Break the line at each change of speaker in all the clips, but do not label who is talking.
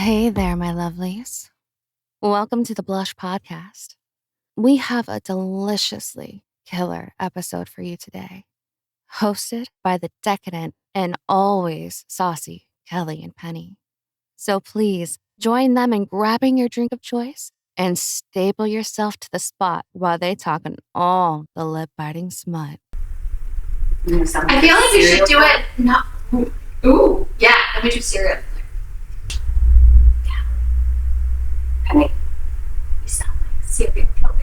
Hey there, my lovelies. Welcome to the Blush Podcast. We have a deliciously killer episode for you today, hosted by the decadent and always saucy Kelly and Penny. So please join them in grabbing your drink of choice and staple yourself to the spot while they talk on all the lip-biting smut.
I feel like we should do it. No. Ooh, yeah. Let me do cereal. Penny, you sound like serial killers.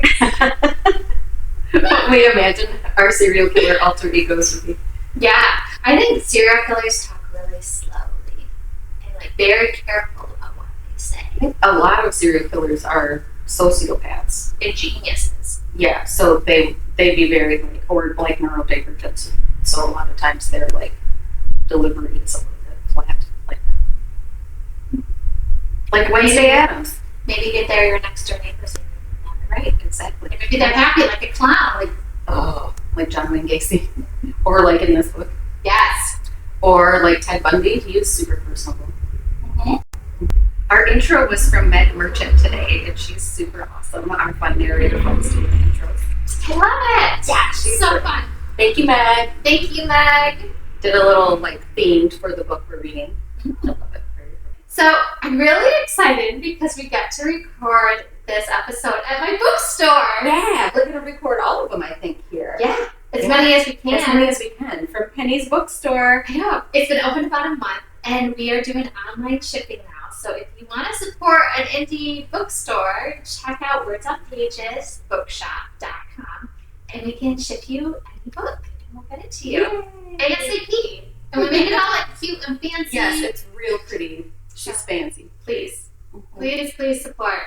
Wait, imagine our serial killer alter egos would be.
Yeah, I think serial killers talk really slowly and like very careful about what they say.
A lot of serial killers are sociopaths
And geniuses.
Yeah, so they be very like, or like neurodivergent. So a lot of times their like delivery is a little bit flat, like Wednesday Addams.
Maybe get there your next door neighbor.
Right, exactly.
And maybe they're happy like a clown.
Like John Wayne Gacy, or like in this book,
Yes.
or like Ted Bundy. He was super personable.
Mm-hmm.
Our intro was from Meg Merchant today, and she's super awesome. Our fun narrator folks do the intros.
I love it. Yeah, she's so fun.
Thank you, Meg.
Thank you, Meg.
Did a little like themed for the book we're reading. I love it.
So I'm really excited because we get to record this episode at my bookstore.
Yeah, we're gonna record all of them, I think, here.
Yeah, as many as we can.
As many as we can from Penny's bookstore.
I know. It's been open about a month, and we are doing online shipping now. So if you want to support an indie bookstore, check out Words on Pages, bookshop.com, and we can ship you any book, and we'll get it to you ASAP. And we make it all like cute and fancy.
Yes, it's real pretty. She's fancy.
Please, please support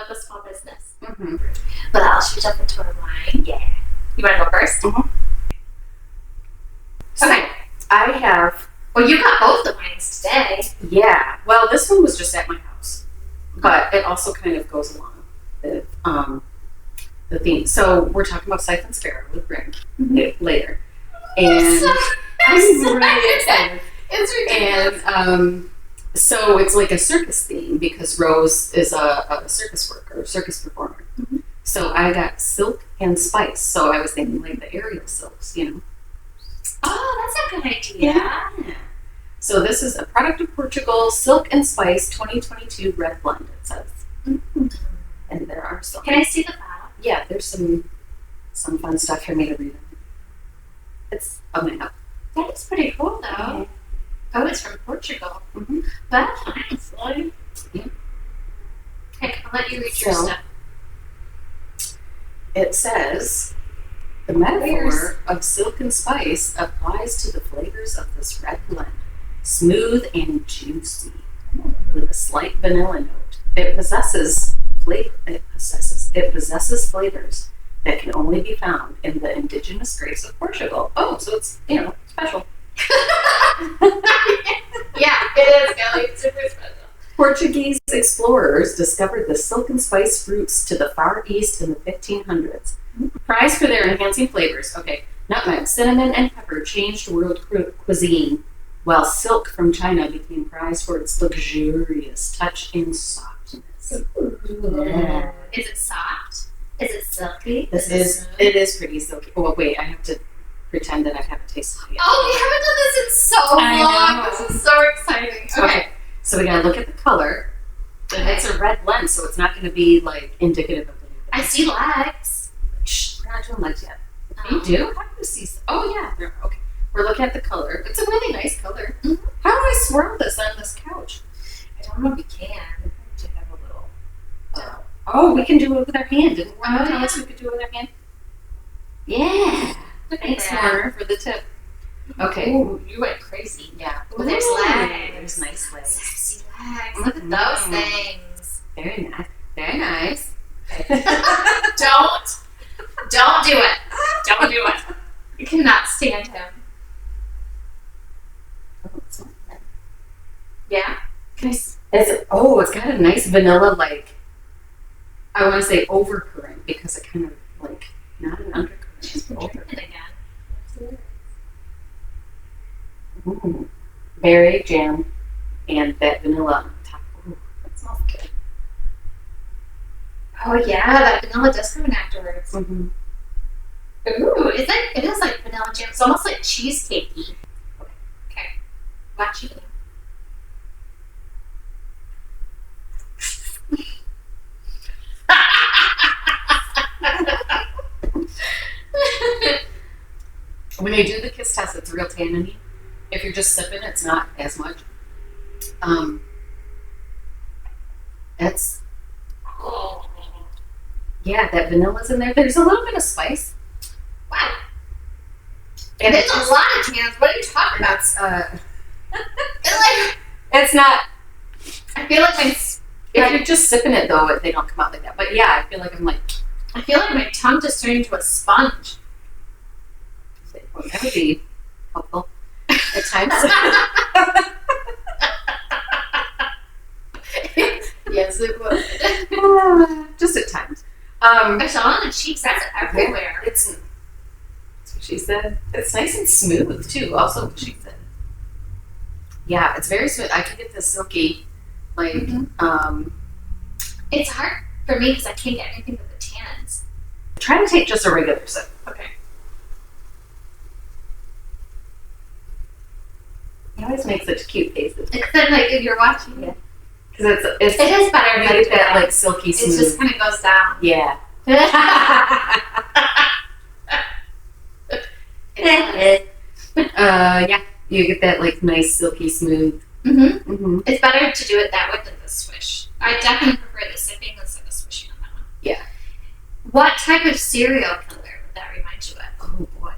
the small business.
Mm-hmm.
But should we jump into our wine? Yeah. You want to go first?
Mm-hmm. So,
Okay.
I have.
Well, you got both the wines today.
Yeah. Well, this one was just at my house, but it also kind of goes along with the theme. So we're talking about Scythe Sparrow with Brynne later, and I'm really excited.
It's ridiculous.
And so it's like a circus theme because Rose is a circus worker, circus performer.
Mm-hmm.
So I got silk and spice. So I was thinking like the aerial silks, you know.
Oh, that's a good idea.
Yeah. So this is a product of Portugal, Silk and Spice 2022 Red Blend, it says.
Mm-hmm.
And there are some.
Can I see the bottle?
Yeah, there's some fun stuff for me to read. It's a map.
That is pretty cool, though.
Mm-hmm.
Oh, it's from Portugal.
Mm-hmm.
That's nice.
Yeah.
Okay, I'll let you read your
So,
stuff.
It says, the metaphor of silk and spice applies to the flavors of this red blend. Smooth and juicy, with a slight vanilla note. It possesses flavors that can only be found in the indigenous grapes of Portugal. Oh, so it's, special.
Yeah, it is, Kelly. It's super special.
Portuguese explorers discovered the silk and spice fruits to the Far East in the 1500s. Prized for their enhancing flavors, nutmeg, cinnamon, and pepper changed world cuisine, while silk from China became prized for its luxurious touch and softness.
Yeah. Is it soft? Is it silky?
It is pretty silky. Oh, wait, I have to pretend that I haven't tasted it yet.
Oh, we haven't done this in so
I
long.
know.
This is so exciting. Okay.
So we gotta look at the color. And it's a red blend, so it's not going to be like indicative of anything.
I see legs.
Shh, we're not doing legs yet. You do? How do you see? Oh yeah. Okay. We're looking at the color. It's a really nice color.
Mm-hmm.
How do I swirl this on this couch?
I don't know if we can.
To have a little. We can do it with our hand. Didn't Warner tell us we could do it with our hand? Yeah. Thanks, Warner, for the tip. Okay.
Ooh, you went crazy.
Yeah.
Ooh, there's legs.
There's nice legs.
Sexy legs. Look at those things.
Very nice. Very nice.
Don't do it. Don't do it. You cannot stand him.
Oh, it's not bad.
Yeah? Can I
It's got a nice vanilla, I want to say overcurrent because it kind of not an undercurrent. It's
drink
overcurrent.
it again?
Berry jam and that vanilla on top. Ooh, smells good.
Oh yeah, that vanilla does come in afterwards.
Mm-hmm.
Ooh, it is like vanilla jam. It's almost like cheesecakey. Okay. Watch you.
When you do the kiss test, it's real tanniny. If you're just sipping, it's not as much. It's yeah, that vanilla's in there. There's a little bit of spice.
Wow.
And
There's a lot of tannins. What are you talking about?
It's not.
I feel like
If you're just sipping it though, they don't come out like that. But yeah, I feel like my
tongue just turned into a sponge.
Well, that would be helpful at times. Yes, it would. Just at times.
It's all on the cheeks. That's everywhere.
That's what she said. It's nice and smooth too. Also, what she said. Yeah, it's very smooth. I can get this silky, like.
It's hard for me because I can't get anything but the tannins.
Try to take just a regular sip.
Okay.
He always makes such cute faces.
It's then like if you're watching it.
Because it
is better.
You get that like silky smooth.
It just kind of goes down.
Yeah. Yeah. You get that like nice silky smooth.
It's better to do it that way than the swish. I definitely prefer the sipping instead of swishing on that one.
Yeah.
What type of serial killer would that remind you of?
Oh boy.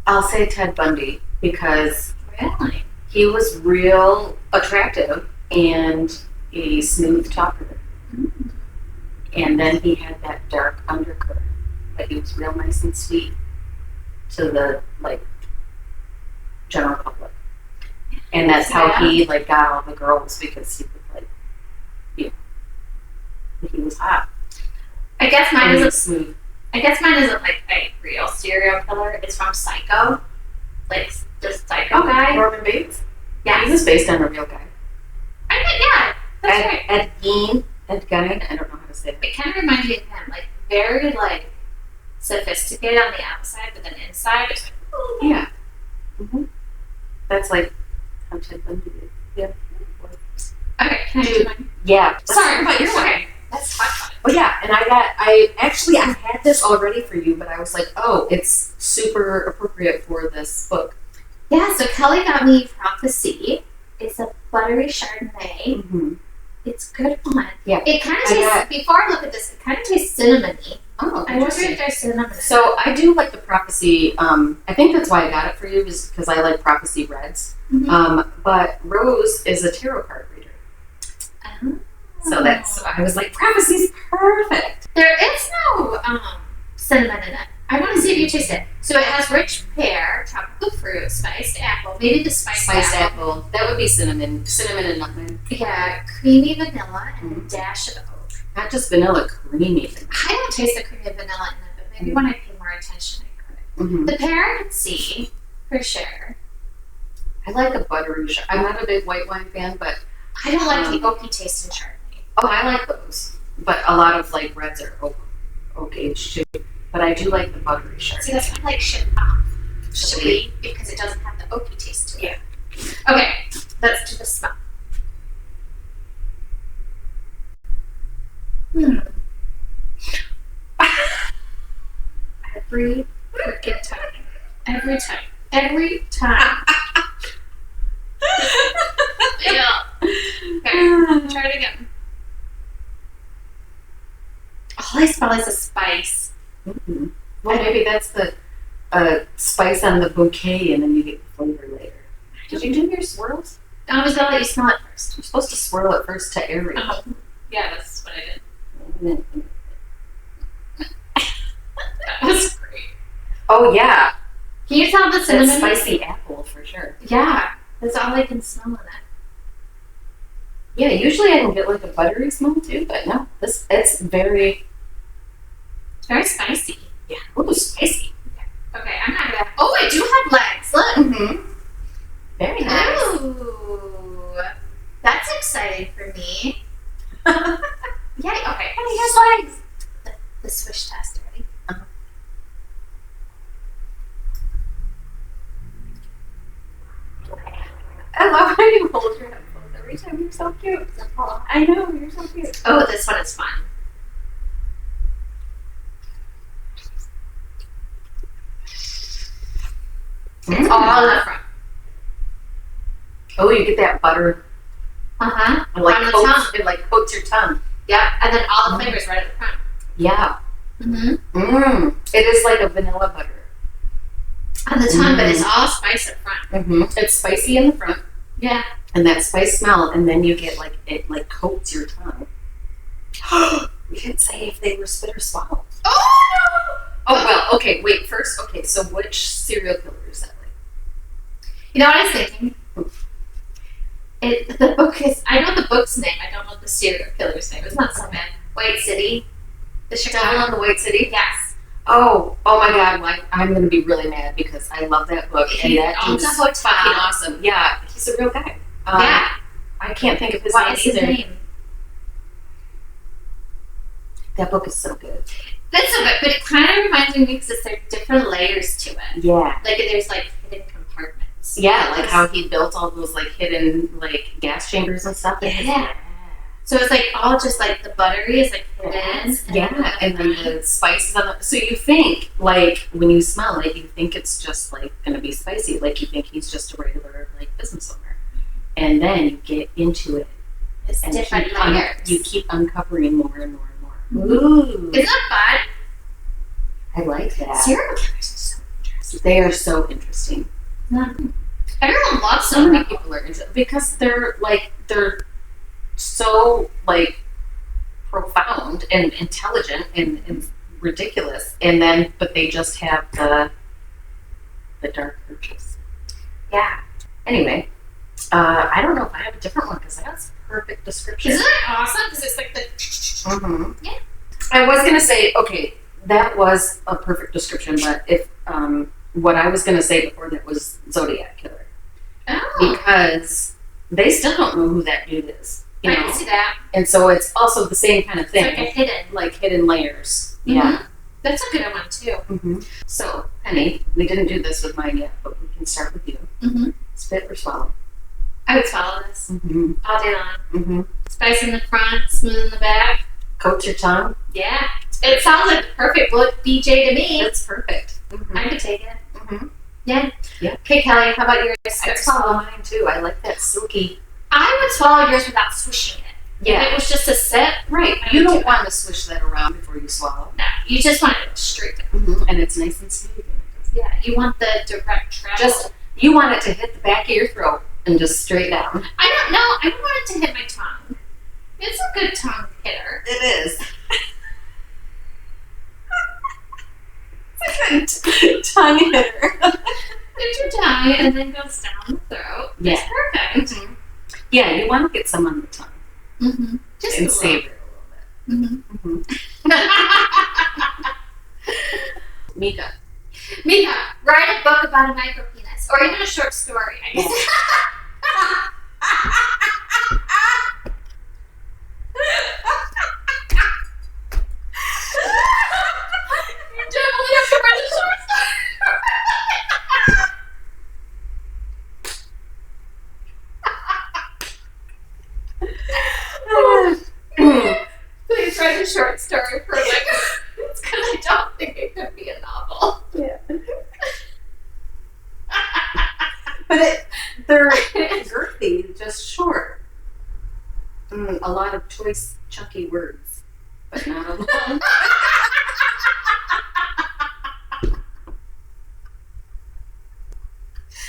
I'll say Ted Bundy because
Really?
he was real attractive and a smooth talker. And then he had that dark undercurrent, but he was real nice and sweet to the like general public. And that's how he like got all the girls because he was like, he was hot.
I guess mine isn't
smooth.
I guess mine isn't like a real serial killer. It's from Psycho, like this Psycho guy.
Norman Bates.
Yeah,
he was based on a real guy.
I think that's right.
Ed Gein. I don't know how to say it.
It kind of reminds me of him, like very like sophisticated on the outside, but then inside it's like, ooh.
Yeah. That's like how Ted Bundy is. Yeah.
Okay, can I do mine?
Yeah.
Sorry, but you're okay. Let's talk about it.
Oh yeah, and I had this already for you, but I was like, oh, it's super appropriate for this book.
Yeah, so Kelly got me Prophecy. It's a buttery Chardonnay. It's good one.
Yeah.
It kind of tastes, before I look at this, it kind of tastes cinnamon-y.
Oh,
I wonder if there's cinnamon in it.
So I do like the Prophecy. I think that's why I got it for you, is because I like Prophecy reds. But Rose is a tarot card reader. So that's why I was like, Prophecy's perfect.
There is no cinnamon in it. I want to see if you taste it. So it has rich pear, tropical fruit, spiced apple, maybe the spiced apple.
That would be cinnamon and nutmeg.
Yeah, creamy vanilla and a dash of oak.
Not just vanilla, creamy.
I don't taste the creamy vanilla in it, but maybe when I pay more attention, I could. The pear I could see, for sure.
I like a buttery Chardonnay. I'm not a big white wine fan, but
I don't like the oaky taste in Chardonnay.
Oh, I like those. But a lot of like reds are oak aged too. But I do like the buttery Chardonnay.
See, that's why I like Chablis, because it doesn't have the oaky taste to it.
Yeah.
Okay, let's do the smell. Every freaking time. Every time. Yeah. Okay, try it again. All I smell is a spice.
Well, maybe that's the spice on the bouquet, and then you get the flavor later. Did you do your swirls?
I was gonna let you smell it first.
You're supposed to swirl it first to aerate.
Yeah, that's what I did. That was great.
Oh yeah.
Can you tell the cinnamon?
That's spicy apple for sure.
Yeah, that's all I can smell in it.
Yeah, usually I can get like a buttery smell too, but no, it's very
spicy.
Yeah. Ooh, spicy.
Okay, I'm not gonna. Oh, I do have legs. Look.
Very nice.
Ooh. That's exciting for me. Yeah, okay.
And he has legs.
The swish test, ready?
I love how you hold your headphones every time. You're so cute. I know, you're so cute.
Oh, this one is fun. It's all in the front.
Oh, you get that butter.
Uh-huh.
It like
On the
coats,
tongue.
it like coats your tongue.
Yep. And then all the flavors right at the front.
Yeah.
Mm-hmm.
It is like a vanilla butter.
On the tongue, but it's all spice up front.
It's spicy in the front.
Yeah.
And that spice smell, and then you get like, it like coats your tongue. You didn't say if they were spit or swallow.
Oh,
Oh, well, okay, wait, first, okay, so which serial killer is that like?
You know what I was thinking? The book is, I know the book's name, I don't know the serial killer's name. It's not so bad. White City. The
Devil
Chicago.
in the White City?
Yes.
Oh my God, well, I'm going to be really mad because I love that book. And that
owns
dude's
a hotel.
fucking awesome. Yeah, he's a real guy.
Yeah.
I can't think of his
What
name
is his
either.
name?
That book is so good.
That's so good, but it kind of reminds me because there are different layers to it.
Yeah.
Like there's like hidden compartments.
Yeah, like how he built all those like hidden like gas chambers and stuff.
Yeah. So it's like all just like the buttery is like hidden.
Yeah, and then the spices on the. So you think like when you smell it, you think it's just like gonna be spicy. Like you think he's just a regular like business owner, and then you get into it.
It's
And
different layers.
you keep uncovering more and more and more. Ooh,
Isn't that
I like
fun?
that.
Serial killers are so interesting.
They are so interesting.
Everyone loves
So many
them.
people are interested because they're so like profound and intelligent and ridiculous, and then but they just have the dark urges.
Yeah.
Anyway, I don't know if I have a different one because that's a perfect description.
Isn't that awesome? Because it's like the. Yeah.
I was gonna say, okay, that was a perfect description, but if what I was gonna say before that was Zodiac Killer
Oh.
because they still don't know who that dude is. You
I
know?
can see that.
And so it's also the same kind of
It's
thing,
like a hidden.
like hidden layers.
Mhm.
Yeah.
That's a good one too.
So, Penny, we didn't do this with mine yet, but we can start with you.
Mm-hmm.
Spit or swallow?
I would swallow this
Mm-hmm.
all day long.
Mm-hmm.
Spice in the front, smooth in the back.
Coat your tongue?
Yeah. It sounds like the perfect BJ to me.
That's perfect. Mm-hmm.
I could take it.
Mm-hmm.
Yeah.
Yeah.
Okay, Kelly, how about yours?
I'd swallow mine too. I like that silky.
I would swallow yours without swishing it.
Yeah.
If it was just a sip,
Right.
I
You
would do
don't
it.
want to swish that around before you swallow.
No, you just want it straight down.
Mm-hmm. And it's nice and smooth.
Yeah, you want the direct travel.
You want it to hit the back of your throat and just straight down.
I don't know. I don't want it to hit my tongue. It's a good tongue hitter.
It is. It's a good tongue hitter.
Hit your tongue and then goes down the throat.
Yeah.
It's perfect.
Mm-hmm. Yeah, you want to get some on the tongue
Mm-hmm. Just
and
a little.
savor it a little bit.
Mm-hmm.
Mika.
Mika, write a book about a micro penis, or even a short story. I guess. You definitely have to write a short story. Please write a short story for like. It's because I don't think it could be a novel.
Yeah. But they're girthy, just short. A lot of choice, chunky words, but not a lot.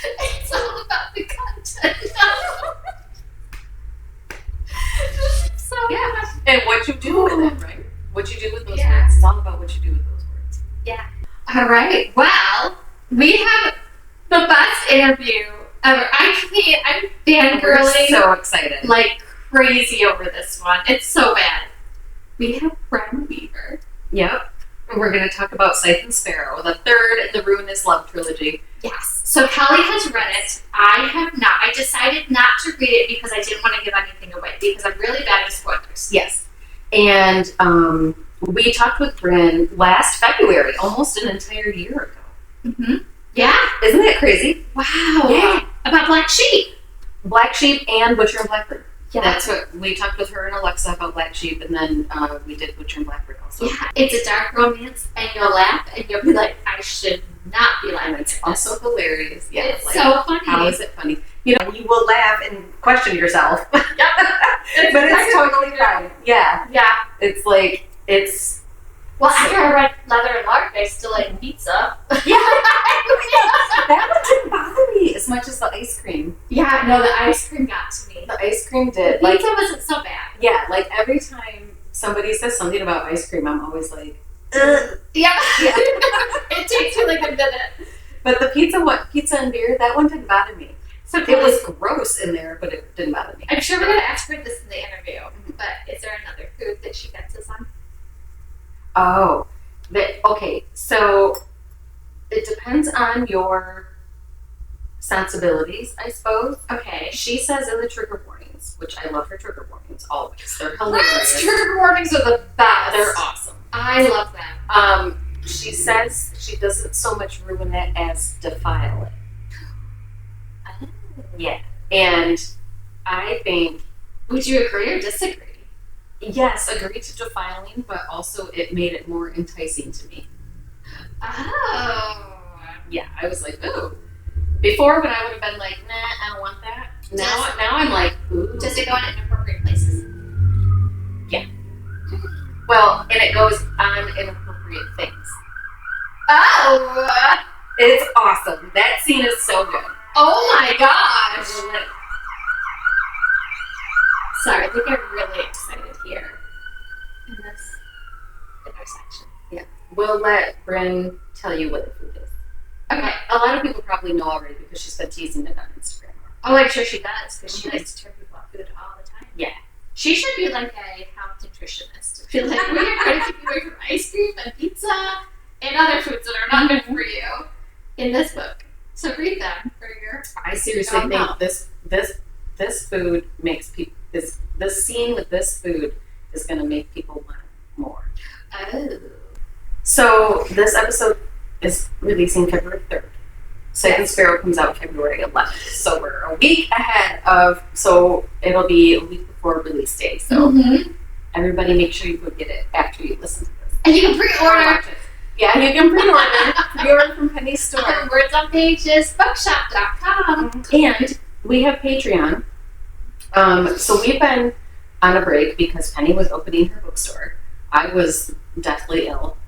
It's all about the content. So
Yeah. And what you do with it, right? What you do with those
Yeah.
words. It's all about what you do with those words.
Yeah. All right. Well, we have the best interview ever. I'm
We're
fangirling
so excited.
like crazy over this one. It's so bad. We have Brynne Weaver.
Yep. And we're going to talk about Scythe and Sparrow, the third in the Ruinous Love trilogy.
Yes. So Kelly has read it. I have not. I decided not to read it because I didn't want to give anything away because I'm really bad at spoilers.
Yes. And we talked with Brynne last February, almost an entire year ago.
Mm-hmm. Yeah.
Isn't that crazy?
Wow.
Yeah.
About Black Sheep.
Black Sheep and Butcher and Blackbird.
Yeah.
That's what we talked with her and Alexa about Black Sheep, and then we did Butcher and Blackbird also.
Yeah. It's a dark romance, and you'll laugh, and you'll be like, I should not be laughing.
And it's also hilarious. Yeah.
It's so funny.
How is it funny? You know, you will laugh and question yourself.
Yep.
But it's totally fine. Yeah.
Yeah.
It's like, it's...
Well, after I read Leather and Lark, I still like pizza.
Yeah. That one didn't bother me as much as the ice cream.
Yeah, no, the ice cream got to me.
The ice cream did.
The pizza wasn't so bad.
Yeah, like every time somebody says something about ice cream, I'm always like,
ugh. Yeah.
Yeah.
It takes me like a minute.
But the pizza and beer, that one didn't bother me.
So
It was gross in there, but it didn't bother me.
I'm sure we're going to ask her this in the interview, but is there another food that she gets us on?
Oh, okay. So it depends on your sensibilities, I suppose.
Okay.
She says in the trigger warnings, which I love her trigger warnings always. They're
Brynne's
hilarious.
trigger warnings are the best.
They're awesome.
I love them.
She says she doesn't so much ruin it as defile it.
Oh.
Yeah. And I think,
Would you agree or disagree?
yes, agree to defiling, but also it made it more enticing to me.
Oh.
Yeah, I was like, ooh. Before, when I would have been like, nah, I don't want that. Now I'm like, ooh.
Does it go in inappropriate places?
Well, and it goes on inappropriate things.
Oh.
It's awesome. That scene is so good.
Oh my gosh. Sorry, I think I'm really excited here in our section.
Yeah. We'll let Brynne tell you what the food is.
Okay.
A lot of people probably know already because she's been teasing it on Instagram.
Oh, I'm sure she does because she likes to turn people off food all the time.
Yeah.
She should be like a health nutritionist. Feel like we are trying to keep you away from ice cream and pizza and other foods that are not good for you in this book. So read them for your.
I seriously think this food makes people this scene with this food is going to make people want more.
Oh.
So this episode is releasing February 3rd. Scythe Sparrow comes out February 11th. So we're a week ahead of. So it'll be a week before release day. So everybody, make sure you go get it after you listen to this.
And you can pre-order.
Yeah, you can pre-order. Pre-order from Penny's store.
On Words on Pages, bookshop.com.
And we have Patreon. So we've been on a break because Penny was opening her bookstore. I was deathly ill.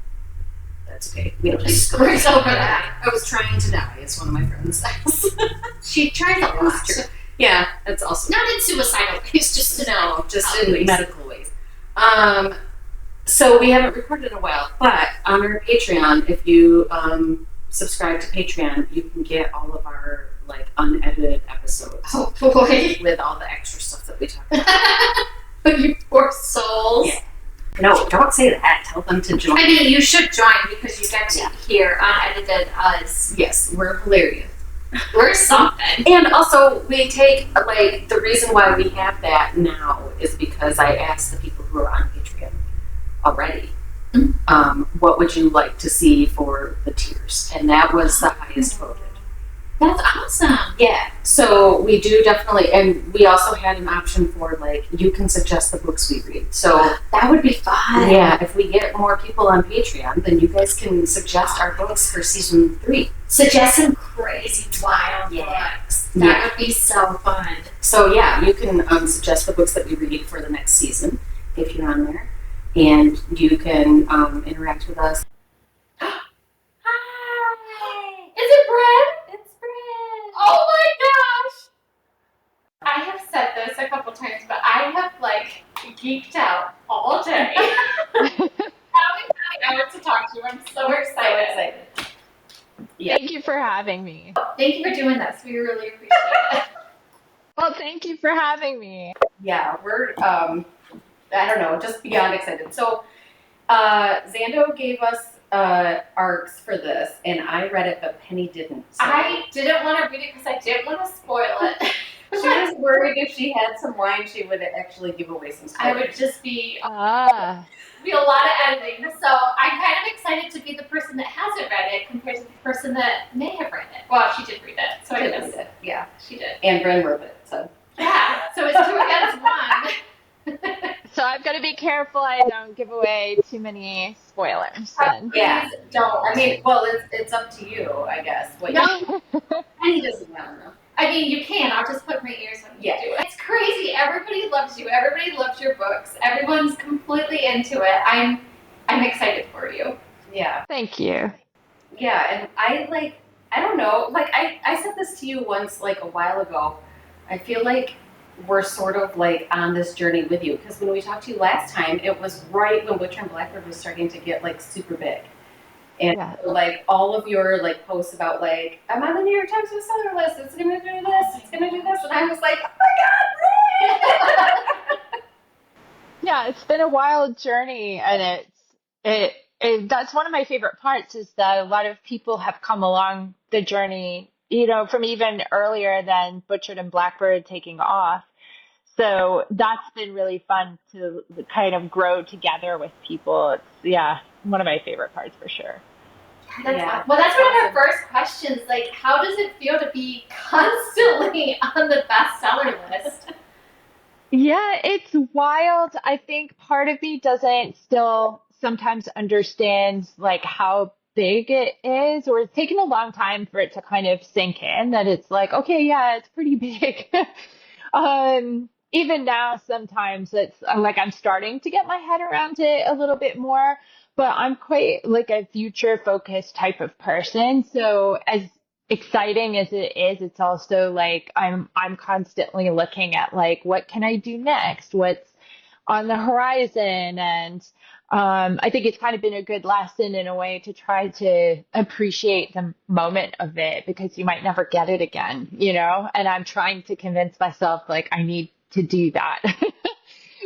That's okay. We don't need to go over that. I was trying to die, as one of my friends says.
She tried a lot.
Yeah, that's also
Not in suicidal ways, just
in medical ways. So we haven't recorded in a while, but on our Patreon, if you subscribe to Patreon, you can get all of our like unedited episodes.
Oh boy.
With all the extra stuff that we talk about.
You poor souls.
Yeah. No, don't say that. Tell them to join.
I mean, you should join because you get to hear unedited us.
Yes, we're hilarious.
We're something.
And also, we take, like, the reason why we have that now is because I asked the people who are on Patreon already, what would you like to see for the tiers? And that was the highest voted.
That's awesome.
Yeah. So we do definitely, and we also had an option for, like, you can suggest the books we read. So
that would be fun.
Yeah, if we get more people on Patreon, then you guys can suggest our books for season 3.
Suggest some crazy, wild books. That would be so fun.
So yeah, you can suggest the books that we read for the next season if you're on there, and you can interact with us.
Hi! Is it Brynne? It's Brynne. Oh my gosh! I have said this a couple times, but I have like geeked out all day. Having hours to talk to you. I'm so excited.
Yeah. Thank you for having me.
Thank you for doing this. We really appreciate it.
Well, thank you for having me.
Yeah, we're I don't know, just beyond excited. So Xando gave us arcs for this, and I read it, but Penny didn't. So.
I didn't want to read it because I didn't want to spoil it.
She was worried if she had some wine, she would actually give away some spoilers.
I would just be
Ah.
a lot of editing. So I'm kind of excited to be the person that hasn't read it compared to the person that may have read it. Well, she did read it, so I guess.
Yeah,
she did.
And Brynne wrote it, so.
Yeah, so it's 2 against 1.
So I've got to be careful I don't give away too many spoilers. Then.
Yeah, don't. I mean, well, it's up to you, I guess. What Penny doesn't want to know.
I mean, you can. I'll just put my ears on you do it. It's crazy. Everybody loves you. Everybody loves your books. Everyone's completely into it. I'm excited for you.
Yeah.
Thank you.
Yeah, and I don't know, I said this to you once, a while ago. I feel like we're sort of on this journey with you, because when we talked to you last time, it was right when Butcher and Blackbird was starting to get super big. And all of your posts about I'm on the New York Times bestseller list, it's gonna do this, it's gonna do this, and I was like, oh my god,
Yeah, it's been a wild journey, and that's one of my favorite parts, is that a lot of people have come along the journey, from even earlier than Butchered and Blackbird taking off. So that's been really fun to kind of grow together with people. It's, one of my favorite parts for sure.
Well, that's one of our first questions. How does it feel to be constantly on the bestseller list?
Yeah, it's wild. I think part of me doesn't still sometimes understand how big it is, or it's taken a long time for it to kind of sink in that it's okay, yeah, it's pretty big. Even now, sometimes it's I'm starting to get my head around it a little bit more, but I'm quite a future focused type of person. So as exciting as it is, it's also I'm constantly looking at what can I do next? What's on the horizon? And I think it's kind of been a good lesson in a way to try to appreciate the moment of it, because you might never get it again, and I'm trying to convince myself I need to do that.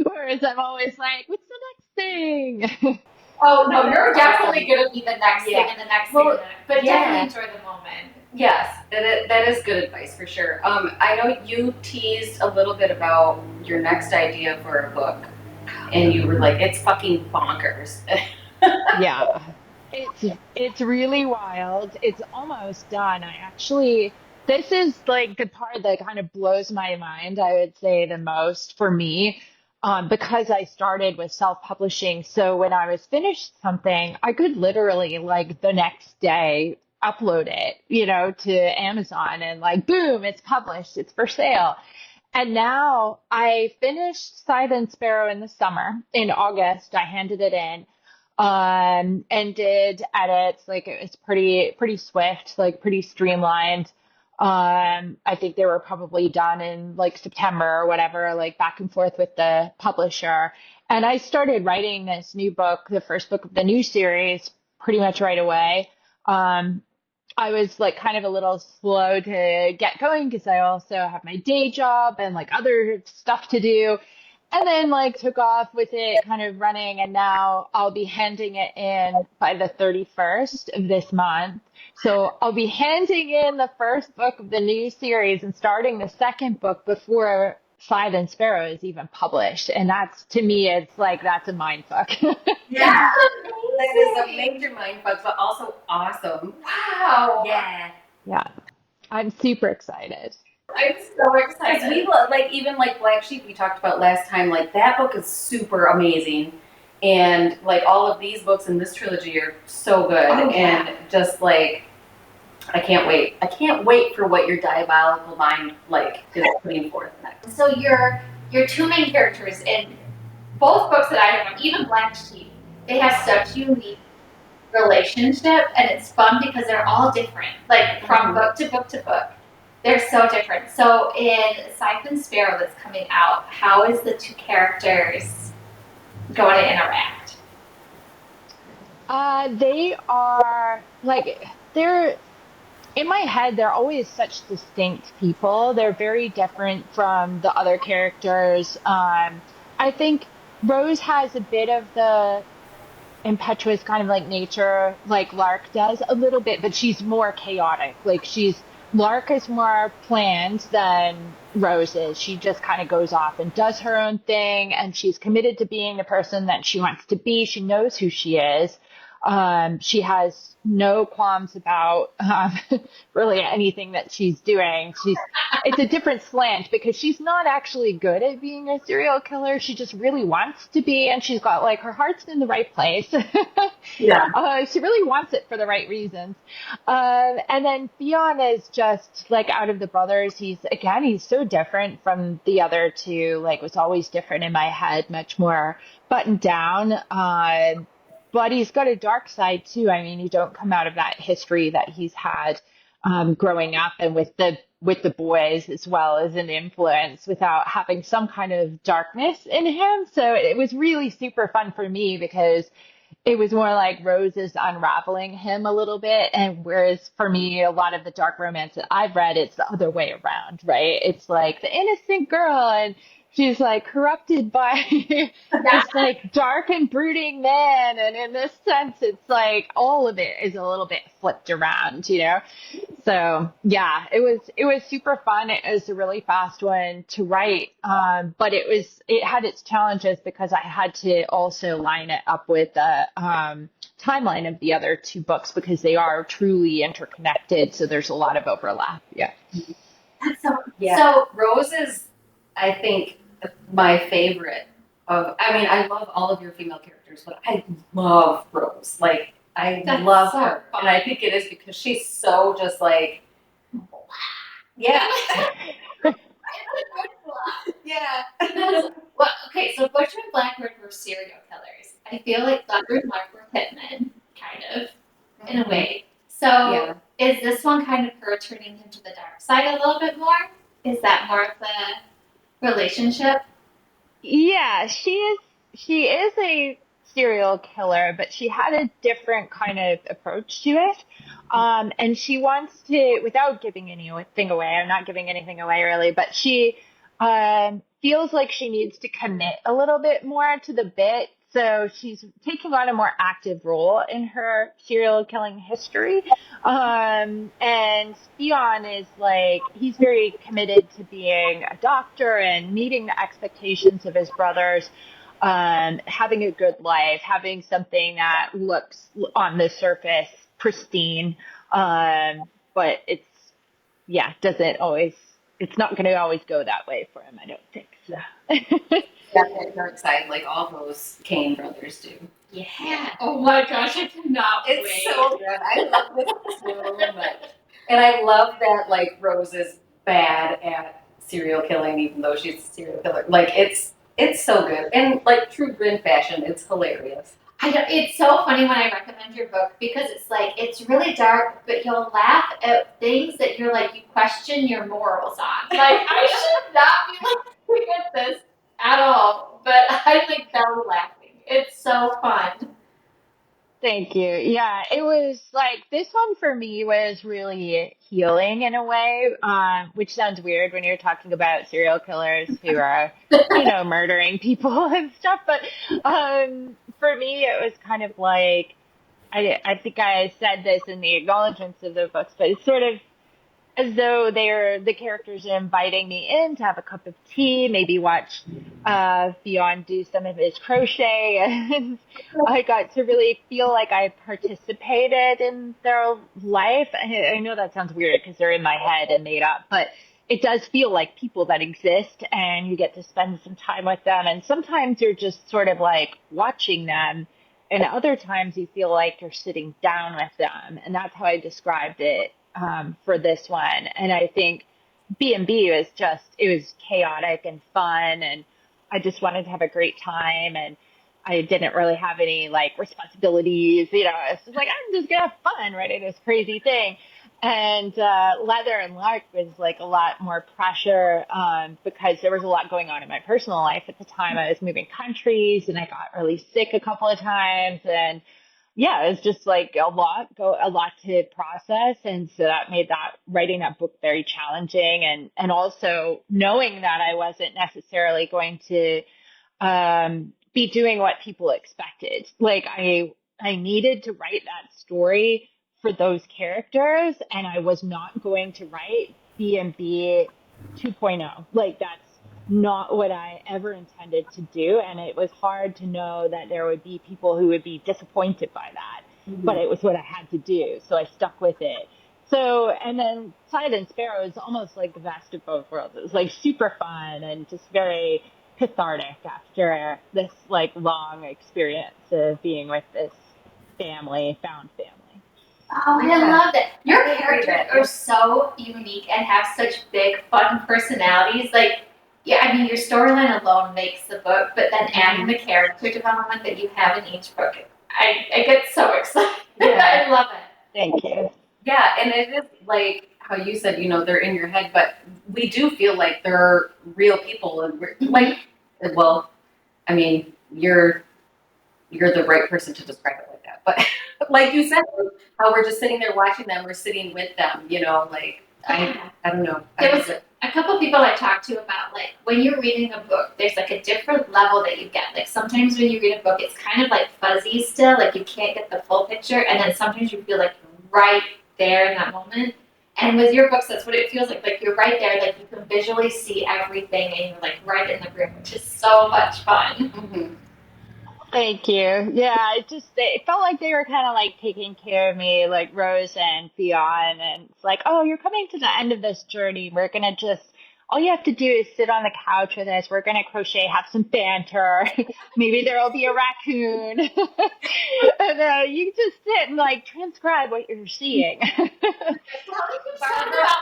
Whereas I'm always what's the next thing?
Oh, no, you're definitely going to be the next thing and the next thing. But definitely enjoy the moment.
Yes, that is good advice for sure. I know you teased a little bit about your next idea for a book, and you were it's fucking bonkers.
Yeah, it's really wild. It's almost done. This is the part that kind of blows my mind, I would say, the most for me, because I started with self-publishing. So when I was finished something, I could literally the next day upload it, to Amazon, and boom, it's published, it's for sale. And now I finished Scythe Sparrow in the summer. In August, I handed it in, and did edits. It was pretty swift, pretty streamlined. I think they were probably done in September or whatever, back and forth with the publisher. And I started writing this new book, the first book of the new series, pretty much right away. I was kind of a little slow to get going because I also have my day job and other stuff to do. And then took off with it kind of running, and now I'll be handing it in by the 31st of this month. So I'll be handing in the first book of the new series and starting the second book before Scythe Sparrow is even published. And that's, to me, it's that's a mindfuck.
Yeah. That is a major mindfuck, but also awesome.
Wow.
Yeah.
Yeah. I'm super excited.
I'm so excited.
We even Black Sheep we talked about last time, that book is super amazing. And all of these books in this trilogy are so good. And just I can't wait. I can't wait for what your diabolical mind is putting forth next.
So your 2 main characters in both books that I have, even Black Sheep, they have such unique relationship, and it's fun because they're all different. From book to book to book, they're so different. So in Scythe Sparrow that's coming out, how is the 2 characters going to interact?
They are they're in my head, they're always such distinct people. They're very different from the other characters. I think Rose has a bit of the impetuous kind of like nature, like Lark does a little bit, but she's more chaotic. Like Lark is more planned than Rose is. She just kind of goes off and does her own thing, and she's committed to being the person that she wants to be. She knows who she is. She has no qualms about really anything that she's doing. It's a different slant because she's not actually good at being a serial killer. She just really wants to be, and she's got like her heart's in the right place.
Yeah.
She really wants it for the right reasons. And then Theon is just like out of the brothers. He's so different from the other two. Like was always different in my head, much more buttoned down. But he's got a dark side too. I mean, you don't come out of that history that he's had growing up and with the boys as well as an influence without having some kind of darkness in him. So it was really super fun for me because it was more like Rose is unraveling him a little bit. And whereas for me, a lot of the dark romance that I've read, it's the other way around, right? It's like the innocent girl and she's like corrupted by
Yeah.
this like dark and brooding man. And in this sense, it's like all of it is a little bit flipped around, you know? So yeah, it was super fun. It was a really fast one to write, but it had its challenges because I had to also line it up with the timeline of the other two books because they are truly interconnected. So there's a lot of overlap. Yeah.
So,
Yeah.
so
Rose is, I think, my favorite of, I mean, I love all of your female characters, but I love Rose. Like, I
That's
love
so
her.
fun.
And I think it is because she's so just like, yeah. Yeah.
Well, okay, so Butcher and Blackbird were serial killers. I feel like Blackbird and Lark were hitmen, kind of, in a way. So
Yeah.
is this one kind of her turning him to the dark side a little bit more? Is that more of the relationship?
Yeah, she is a serial killer, but she had a different kind of approach to it. And she wants to, without giving anything away, I'm not giving anything away really, but she feels like she needs to commit a little bit more to the bit. So she's taking on a more active role in her serial killing history. And Theon is like, he's very committed to being a doctor and meeting the expectations of his brothers, having a good life, having something that looks on the surface pristine. But doesn't always, it's not going to always go that way for him, I don't think so.
Yeah, that dark side, like all those Kane brothers do.
Yeah. Oh my gosh, I cannot wait.
It's so good. I love it so much. And I love that like Rose is bad at serial killing, even though she's a serial killer. Like it's so good. And like true Brynne fashion, it's hilarious.
I know, it's so funny when I recommend your book because it's like it's really dark, but you'll laugh at things that you're like you question your morals on. Like I should not be laughing at this at all, but I'm like belly laughing. It's so fun.
Thank you. Yeah, it was like this one for me was really healing in a way, which sounds weird when you're talking about serial killers who are, murdering people and stuff. But for me, it was kind of like I think I said this in the acknowledgments of the books, but it's sort of as though the characters are inviting me in to have a cup of tea, maybe watch Theon do some of his crochet, and I got to really feel like I participated in their life. I know that sounds weird because they're in my head and made up, but it does feel like people that exist, and you get to spend some time with them. And sometimes you're just sort of like watching them, and other times you feel like you're sitting down with them, and that's how I described it for this one. And I think B&B it was chaotic and fun, and I just wanted to have a great time, and I didn't really have any like responsibilities, it's just like, I'm just gonna have fun writing this crazy thing. And Leather and Lark was like a lot more pressure because there was a lot going on in my personal life at the time. I was moving countries and I got really sick a couple of times, and yeah, it was just like a lot to process. And so that made writing that book very challenging. And also knowing that I wasn't necessarily going to, be doing what people expected. Like I needed to write that story for those characters, and I was not going to write B&B 2.0. Like that's not what I ever intended to do, and it was hard to know that there would be people who would be disappointed by that. But
Mhm.
it was what I had to do, so I stuck with it. So, and then Scythe Sparrow is almost like the best of both worlds. It was like super fun and just very cathartic after this like long experience of being with this found family.
Oh, I
Yeah.
love that. Your
I agree
characters
that.
are so unique and have such big, fun personalities. Like, yeah, I mean, your storyline alone makes the book, but then adding the character development that you have in each book, I get so excited.
Yeah.
I love it.
Thank you.
Yeah, and it is like how you said, they're in your head, but we do feel like they're real people, and we're like, well, I mean, you're the right person to describe it like that. But like you said, how we're just sitting there watching them, we're sitting with them, like I don't know.
There was a couple of people I talked to about like when you're reading a book, there's like a different level that you get. Like sometimes when you read a book, it's kind of like fuzzy still, like you can't get the full picture, and then sometimes you feel like you're right there in that moment. And with your books, that's what it feels like you're right there, like you can visually see everything, and you're like right in the room, which is so much fun.
Mhm.
Thank you. Yeah, it felt like they were kind of like taking care of me, like Rose and Fionn, and it's like, oh, you're coming to the end of this journey. We're gonna just all you have to do is sit on the couch with us. We're gonna crochet, have some banter. Maybe there'll be a raccoon, and you just sit and like transcribe what you're seeing.
Barbara,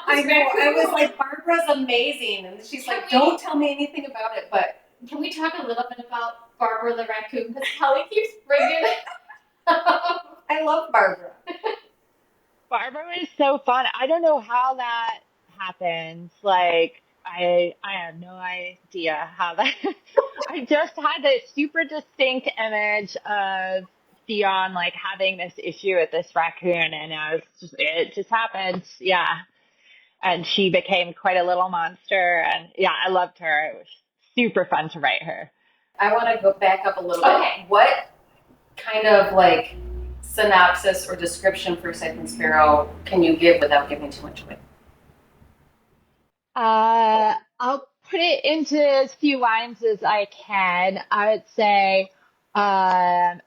I know. I was like, Barbara's amazing, and she's like, don't tell me anything about it, but
Can we talk a little bit about Barbara the raccoon? Because Kelly keeps bringing it up.
I love Barbara.
Barbara is so fun. I don't know how that happens. Like I have no idea how that I just had this super distinct image of Theon like having this issue with this raccoon and it just happened. Yeah. And she became quite a little monster and yeah, I loved her. It was super fun to write her.
I want to go back up a little bit. What kind of like synopsis or description for Scythe Sparrow can you give without giving too much away?
I'll put it into as few lines as I can. I would say um,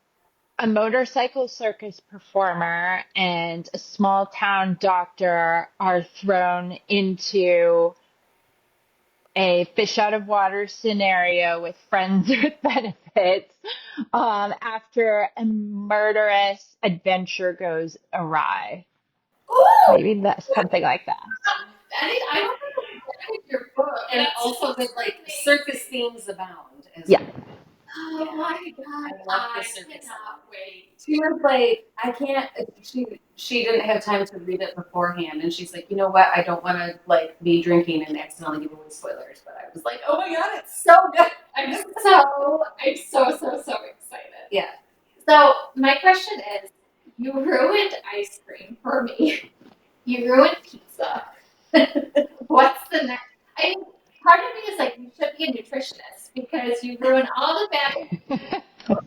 a motorcycle circus performer and a small town doctor are thrown into a fish out of water scenario with friends with benefits after a murderous adventure goes awry.
Ooh!
Maybe that's something like that.
I don't think I read your book.
And also with like circus themes abound as
Yeah.
well.
Oh my god,
I love the circus.
cannot wait.
She was like, I can't. She didn't have time to read it beforehand, and she's like, you know what? I don't want to like be drinking and accidentally give away spoilers. But I was like, oh my god, it's so good.
I'm so excited.
Yeah.
So my question is, you ruined ice cream for me. You ruined pizza. What's the next? I mean, part of me is like, you should be a nutritionist because you ruin all the bad.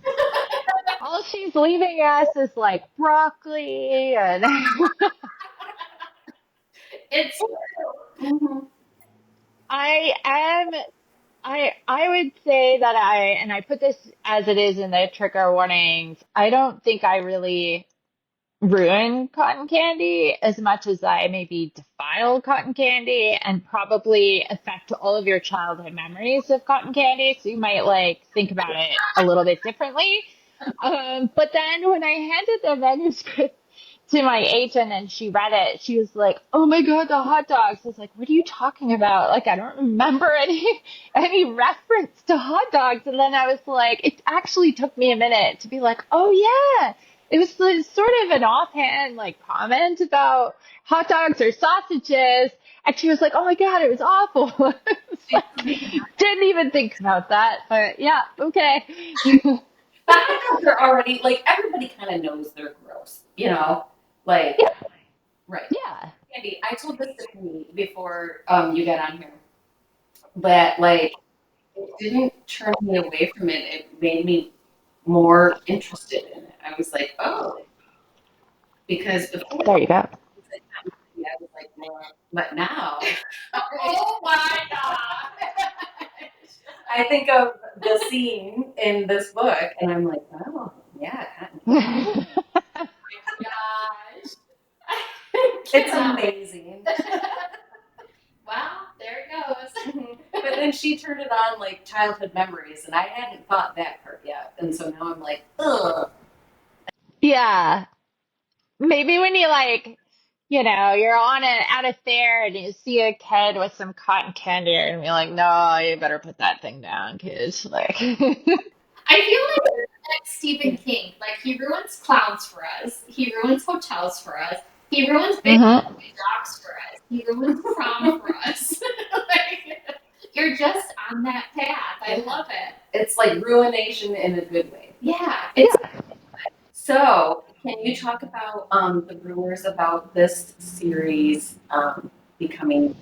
All she's leaving us is like broccoli and
It's true.
Mm-hmm.
I am I would say that I put this as it is in the trigger warnings. I don't think I really ruin cotton candy as much as I maybe defile cotton candy and probably affect all of your childhood memories of cotton candy. So you might like think about it a little bit differently. But then when I handed the manuscript to my agent and she read it, she was like, "Oh my God, the hot dogs!" I was like, "What are you talking about? Like, I don't remember any reference to hot dogs." And then I was like, it actually took me a minute to be like, "Oh yeah." It was sort of an offhand like comment about hot dogs or sausages, and she was like, "Oh my God, it was awful." It's like, didn't even think about that, but yeah, okay.
The hot dogs are already like everybody kind of knows they're gross, like
Yeah,
right.
yeah.
Andy, I told this to me before you got on here, but like it didn't turn me away from it. It made me more interested in it. I was like, oh, because before
There you go.
I was like, well, but now
Oh my god!
I think of the scene in this book, and I'm like, oh, yeah,
Gosh.
it's amazing.
Well, there it goes.
But then she turned it on like childhood memories, and I hadn't thought that part yet, and so now I'm like, ugh.
Yeah. Maybe when you like, you're on at a fair and you see a kid with some cotton candy and you're like, no, you better put that thing down, kids. Like,
I feel like Stephen King, like he ruins clowns for us. He ruins hotels for us. He ruins big
mhm.
dogs for us. He ruins prom for us. Like, you're just on that path. I love it.
It's like ruination in a good way.
Yeah, it's
Yeah.
So, can you talk about the rumors about this series becoming?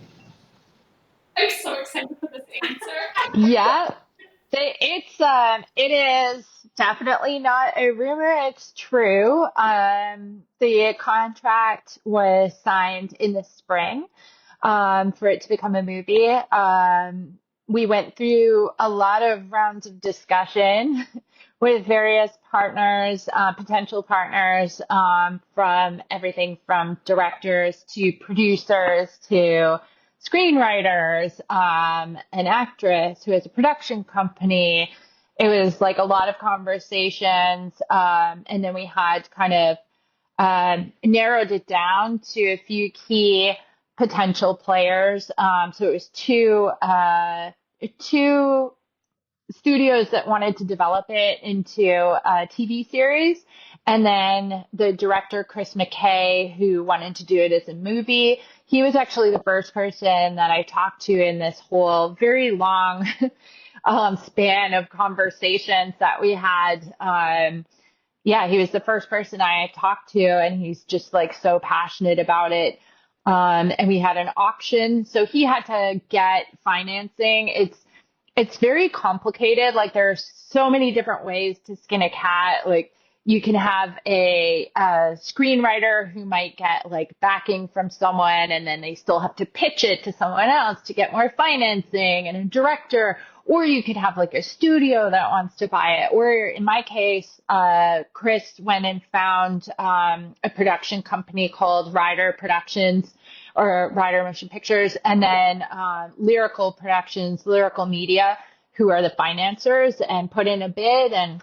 I'm so excited for this answer.
Yeah. It is definitely not a rumor. It's true. The contract was signed in the spring, for it to become a movie. We went through a lot of rounds of discussion with various partners, potential partners, from everything from directors to producers to screenwriters, an actress who has a production company. It was like a lot of conversations. And then we had kind of narrowed it down to a few key potential players. So it was two studios that wanted to develop it into a TV series. And then the director, Chris McKay, who wanted to do it as a movie. He was actually the first person that I talked to in this whole very long span of conversations that we had. Yeah, he was the first person I talked to, and he's just like so passionate about it. And we had an auction, so he had to get financing. It's very complicated. Like there's so many different ways to skin a cat. Like you can have a screenwriter who might get like backing from someone and then they still have to pitch it to someone else to get more financing, and a director, or you could have like a studio that wants to buy it. Or in my case, Chris went and found a production company called Ryder Productions or Ryder Motion Pictures, and then Lyrical Productions, Lyrical Media, who are the financiers, and put in a bid. And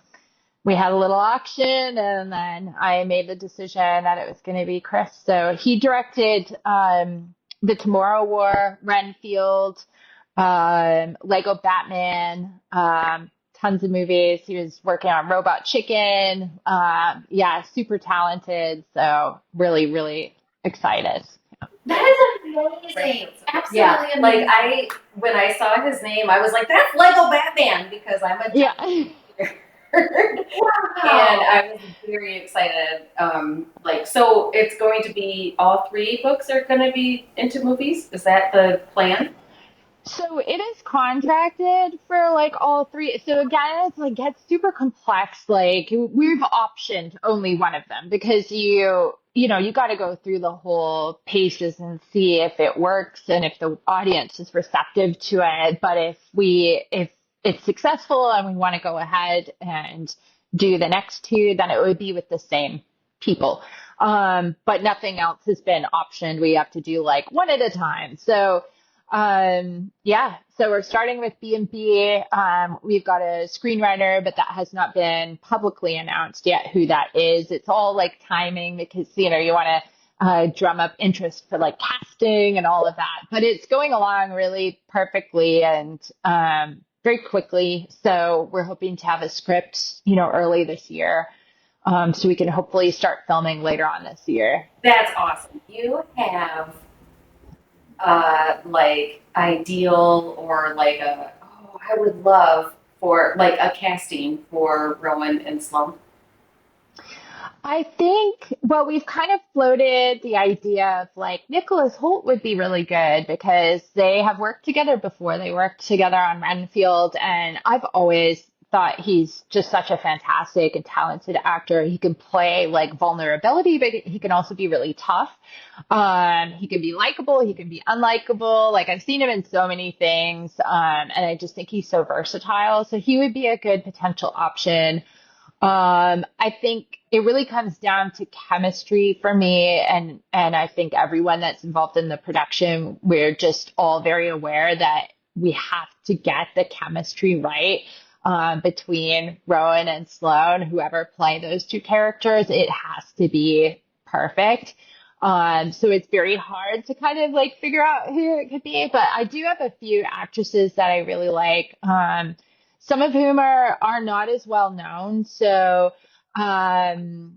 we had a little auction, and then I made the decision that it was going to be Chris. So he directed The Tomorrow War, Renfield, Lego Batman, tons of movies. He was working on Robot Chicken. Yeah, super talented. So really, really excited.
That is amazing. Absolutely
Yeah,
amazing.
like when I saw his name, I was like, that's Lego Batman because I'm a
Yeah.
and I was very excited. So it's going to be all three books are going to be into movies. Is that the plan?
So it is contracted for like all three. So again, it's like gets super complex. Like we've optioned only one of them because you got to go through the whole paces and see if it works and if the audience is receptive to it. But if it's successful and we want to go ahead and do the next two, then it would be with the same people. But nothing else has been optioned. We have to do like one at a time. So yeah, so we're starting with B&B. We've got a screenwriter, but that has not been publicly announced yet who that is. It's all like timing because, you want to drum up interest for like casting and all of that, but it's going along really perfectly and very quickly. So we're hoping to have a script, early this year. So we can hopefully start filming later on this year.
That's awesome. You have like ideal or like I would love for like a casting for Rowan and Sloan.
I think, well, we've kind of floated the idea of like Nicholas Hoult would be really good because they have worked together before. They worked together on Renfield, and I've always thought he's just such a fantastic and talented actor. He can play like vulnerability, but he can also be really tough. He can be likable, he can be unlikable. Like I've seen him in so many things, and I just think he's so versatile. So he would be a good potential option. I think it really comes down to chemistry for me, and I think everyone that's involved in the production, we're just all very aware that we have to get the chemistry right between Rowan and Sloane, whoever play those two characters. It has to be perfect. So it's very hard to kind of like figure out who it could be, but I do have a few actresses that I really like. Some of whom are not as well known. So Amber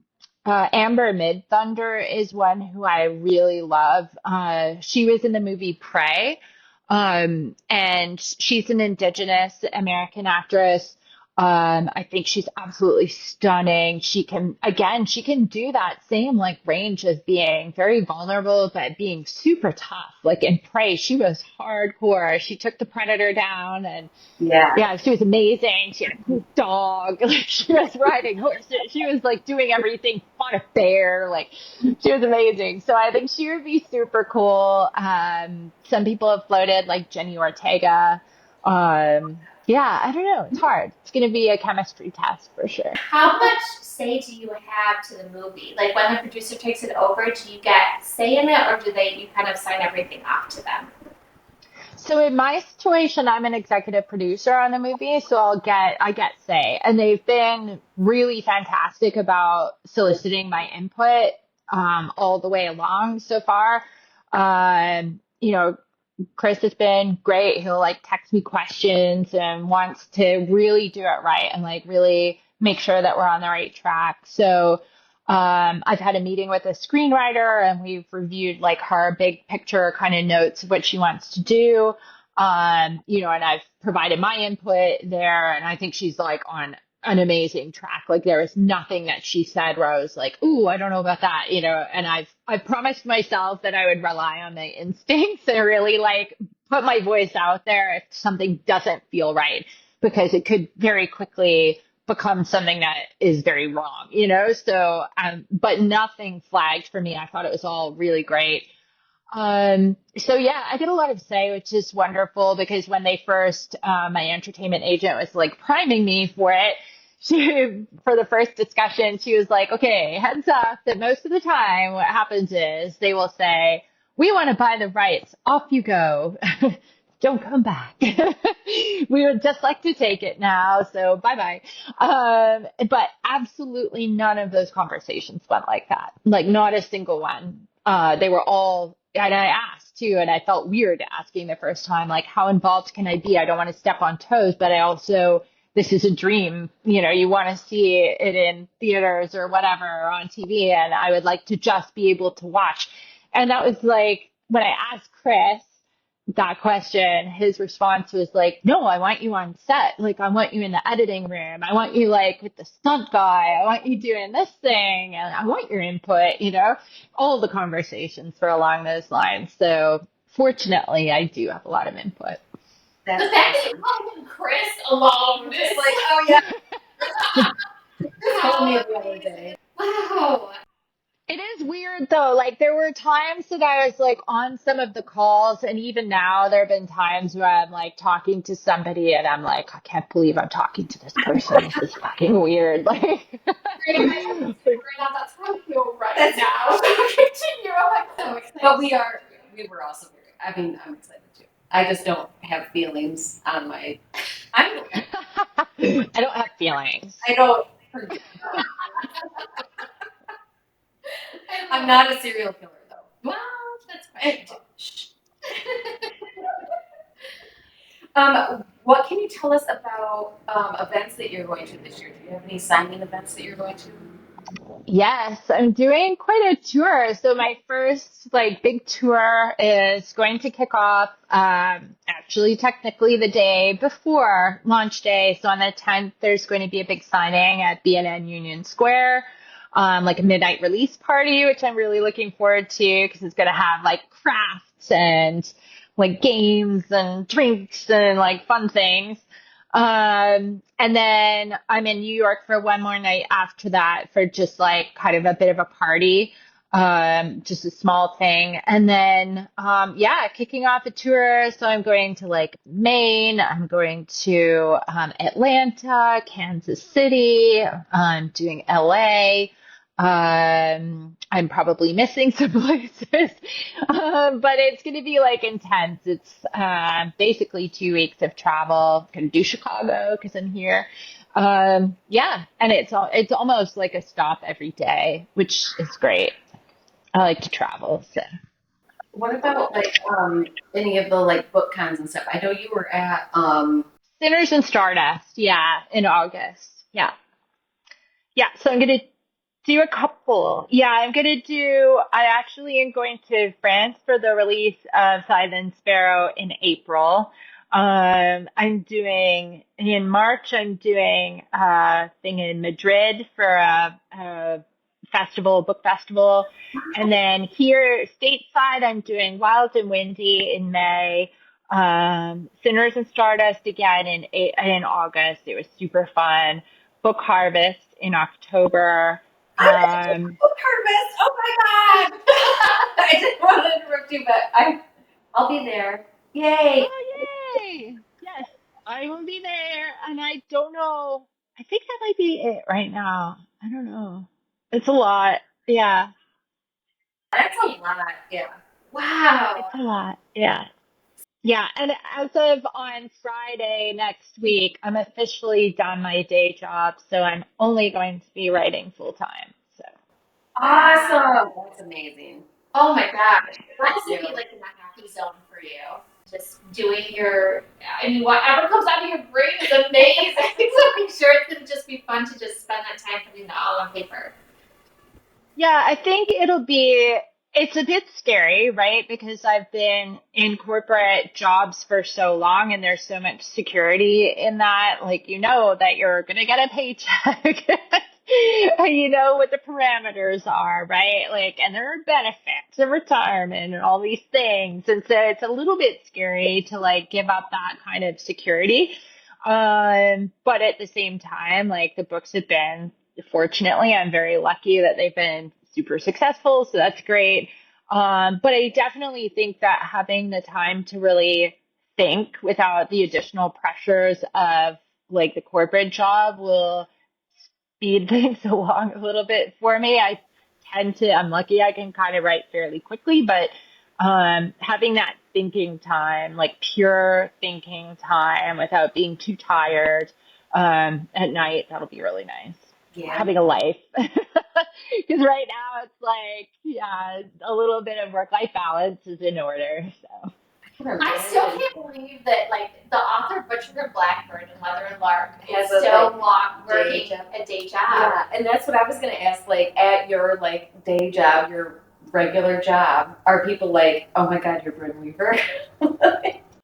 Midthunder is one who I really love. She was in the movie Prey, and she's an Indigenous American actress. I think she's absolutely stunning. She can do that same like range of being very vulnerable, but being super tough. Like in Prey, she was hardcore. She took the predator down, and
Yeah.
yeah, she was amazing. She had a cool dog. Like she was riding horses. She was like doing everything, fought a bear. Like she was amazing. So I think she would be super cool. Some people have floated like Jenny Ortega. Yeah, I don't know. It's hard. It's going to be a chemistry test for sure.
How much say do you have to the movie? Like when the producer takes it over, do you get say in it, or do you kind of sign everything off to them?
So in my situation, I'm an executive producer on the movie, so I get say, and they've been really fantastic about soliciting my input all the way along so far. You know, Chris has been great. He'll like text me questions and wants to really do it right and like really make sure that we're on the right track. So I've had a meeting with a screenwriter and we've reviewed like her big picture kind of notes of what she wants to do. And I've provided my input there, and I think she's like on an amazing track. Like there is nothing that she said where I was like, "Ooh, I don't know about that," And I've promised myself that I would rely on my instincts and really like put my voice out there if something doesn't feel right, because it could very quickly become something that is very wrong. But nothing flagged for me. I thought it was all really great. So yeah, I get a lot of say, which is wonderful because when they first, my entertainment agent was like priming me for it. For the first discussion, she was like, okay, heads up that most of the time what happens is they will say, we want to buy the rights. Off you go. Don't come back. We would just like to take it now. So bye bye. But absolutely none of those conversations went like that. Like not a single one. They were all, and I asked too, and I felt weird asking the first time, like, how involved can I be? I don't want to step on toes, but I also, this is a dream. You want to see it in theaters or whatever or on TV, and I would like to just be able to watch. And that was like, when I asked Chris that question, his response was like, no, I want you on set. Like, I want you in the editing room. I want you like with the stunt guy. I want you doing this thing and I want your input. All the conversations were along those lines. So fortunately, I do have a lot of input.
That's the fact that you called Chris alone is like, oh yeah.
Told me the other day.
Wow.
It is weird though. Like there were times that I was like on some of the calls, and even now there have been times where I'm like talking to somebody and I'm like, I can't believe I'm talking to this person. This is fucking weird. Like
That's how I feel right now. So continue. I'm like so excited.
But we were also very, I mean, I'm excited too. I just don't have feelings on my,
I don't have feelings.
I don't, I'm not a serial killer though.
Well, that's fine.
What can you tell us about events that you're going to this year? Do you have any signing events that you're going to?
Yes, I'm doing quite a tour. So my first like big tour is going to kick off actually technically the day before launch day. So on the 10th, there's going to be a big signing at BNN Union Square. like a midnight release party, which I'm really looking forward to because it's going to have like crafts and like games and drinks and like fun things. And then I'm in New York for one more night after that for just like kind of a bit of a party, just a small thing. And then, yeah, kicking off a tour. So I'm going to like Maine, I'm going to, Atlanta, Kansas City, I'm doing LA. I'm probably missing some places, but it's going to be like intense. It's basically 2 weeks of travel. Going to do Chicago because I'm here. Yeah, and it's almost like a stop every day, which is great. I like to travel, so.
What about like any of the like book cons and stuff? I know you were at
Sinners and Stardust, yeah, in August. Yeah. Yeah, so I'm gonna do a couple. Yeah, I actually am going to France for the release of Scythe Sparrow in April. In March, I'm doing a thing in Madrid for a book festival. And then here, stateside, I'm doing Wild and Windy in May. Sinners and Stardust again in August. It was super fun. Book Harvest in October.
I'm at book harvest. Oh my god! I didn't want to interrupt you, but I'll be there. Yay!
Oh, yay! Yes, I will be there. And I don't know. I think that might be it right now. I don't know. It's a lot. Yeah,
That's a lot. Yeah. Wow.
it's a lot. Yeah. Yeah, and as of on Friday next week, I'm officially done my day job, so I'm only going to be writing full time. So.
Awesome. That's amazing.
Oh my gosh. That's
Yeah.
gonna be like in the happy zone for you. Just doing I mean, whatever comes out of your brain is amazing. So I'm sure it's gonna just be fun to just spend that time putting it all on paper.
Yeah, I think it's a bit scary, right? Because I've been in corporate jobs for so long and there's so much security in that. Like, you know that you're going to get a paycheck. And you know what the parameters are, right? Like, and there are benefits and retirement and all these things. And so it's a little bit scary to like give up that kind of security. But at the same time, like the books have been, fortunately, I'm very lucky that they've been super successful. So that's great. But I definitely think that having the time to really think without the additional pressures of like the corporate job will speed things along a little bit for me. I'm lucky I can kind of write fairly quickly, but having that thinking time, like pure thinking time without being too tired at night, that'll be really nice.
Yeah.
Having a life. Because right now it's like, yeah, a little bit of work-life balance is in order. So.
I still can't believe that, like, the author Butcher and Blackbird and Leather and Lark
Has
is
a,
still
like,
working a day job.
Yeah, and that's what I was gonna ask. Like, at your like day job, your regular job, are people like, "Oh my God, you're Brynne Weaver"?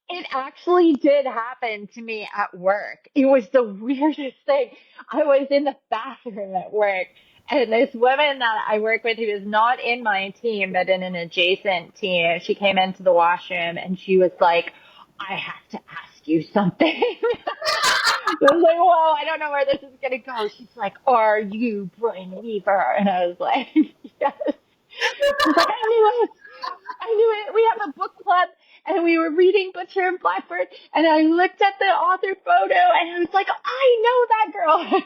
It actually did happen to me at work. It was the weirdest thing. I was in the bathroom at work, and this woman that I work with, who is not in my team, but in an adjacent team, she came into the washroom and she was like, I have to ask you something. I was like, whoa, I don't know where this is going to go. She's like, are you Brynne Weaver? And I was like, yes. I was like, I knew it. I knew it. We have a book club and we were reading Butcher and Blackbird and I looked at the author photo and I was like, I know that girl.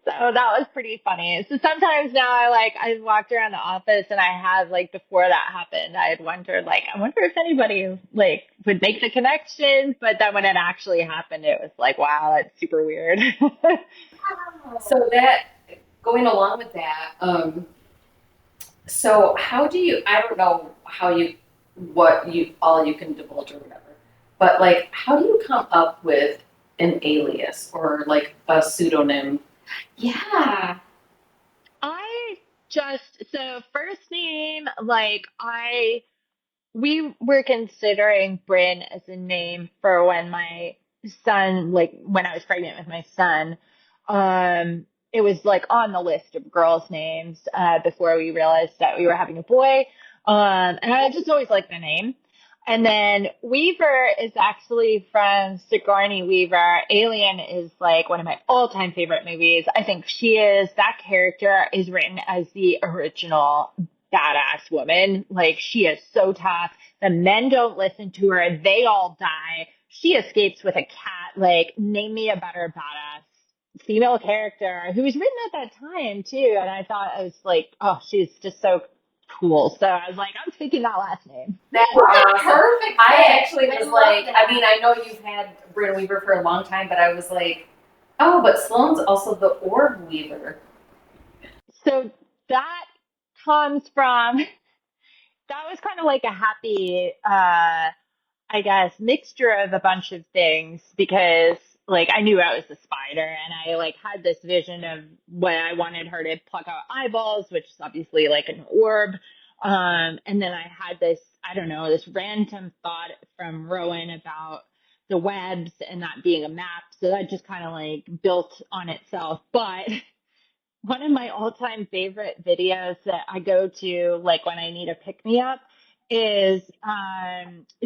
So that was pretty funny. So sometimes now I walked around the office and I had like before that happened, I had wondered like, I wonder if anybody like would make the connections. But then when it actually happened, it was like, wow, that's super weird.
So that going along with that, so how do you? I don't know what you all you can divulge or whatever, but like, how do you come up with an alias or like a pseudonym?
Yeah.
So first name, we were considering Brynne as a name for when my son, like when I was pregnant with my son. it was like on the list of girls' names before we realized that we were having a boy. And I just always liked the name. And then Weaver is actually from Sigourney Weaver. Alien is like one of my all-time favorite movies. I think that character is written as the original badass woman. Like, she is so tough. The men don't listen to her. They all die. She escapes with a cat. Like, name me a better badass female character who was written at that time too. And I thought, I was like, oh, she's just so cool. So I was like, I'm taking that last name.
That's awesome.
Perfect.
I actually was like,
that.
I mean, I know you've had Brynne Weaver for a long time, but I was like, oh, but Sloane's also the orb weaver.
So that comes from, that was kind of like a happy, I guess, mixture of a bunch of things because like I knew I was a spider and I like had this vision of when I wanted her to pluck out eyeballs, which is obviously like an orb. And then I had this, I don't know, this random thought from Rowan about the webs and that being a map. So that just kind of like built on itself. But one of my all-time favorite videos that I go to, like when I need a pick-me-up, is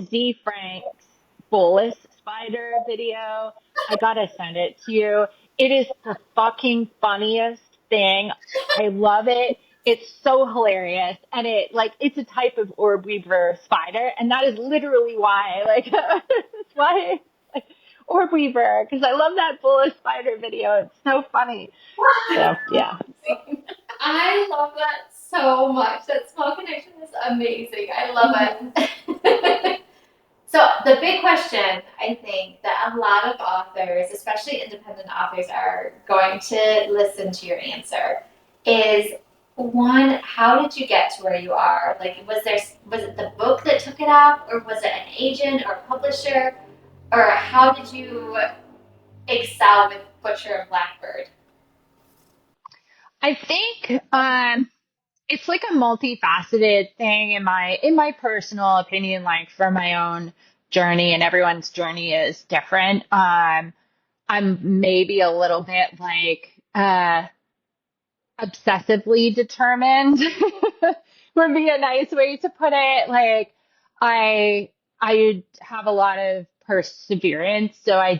Z Frank's bolus spider video. I gotta send it to you. It is the fucking funniest thing. I love it. It's so hilarious, and it's a type of orb weaver spider, and that is literally why, like, that's why, like, orb weaver, because I love that bolus spider video. It's so funny. So, yeah.
I love that so much. That small connection is amazing. I love it. So the big question I think that a lot of authors, especially independent authors, are going to listen to your answer is one, how did you get to where you are? Like, was it the book that took it off, or was it an agent or a publisher, or how did you excel with Butcher and Blackbird?
I think it's like a multifaceted thing in my personal opinion, like for my own journey, and everyone's journey is different. I'm maybe a little bit like obsessively determined would be a nice way to put it. Like I I have a lot of perseverance, so I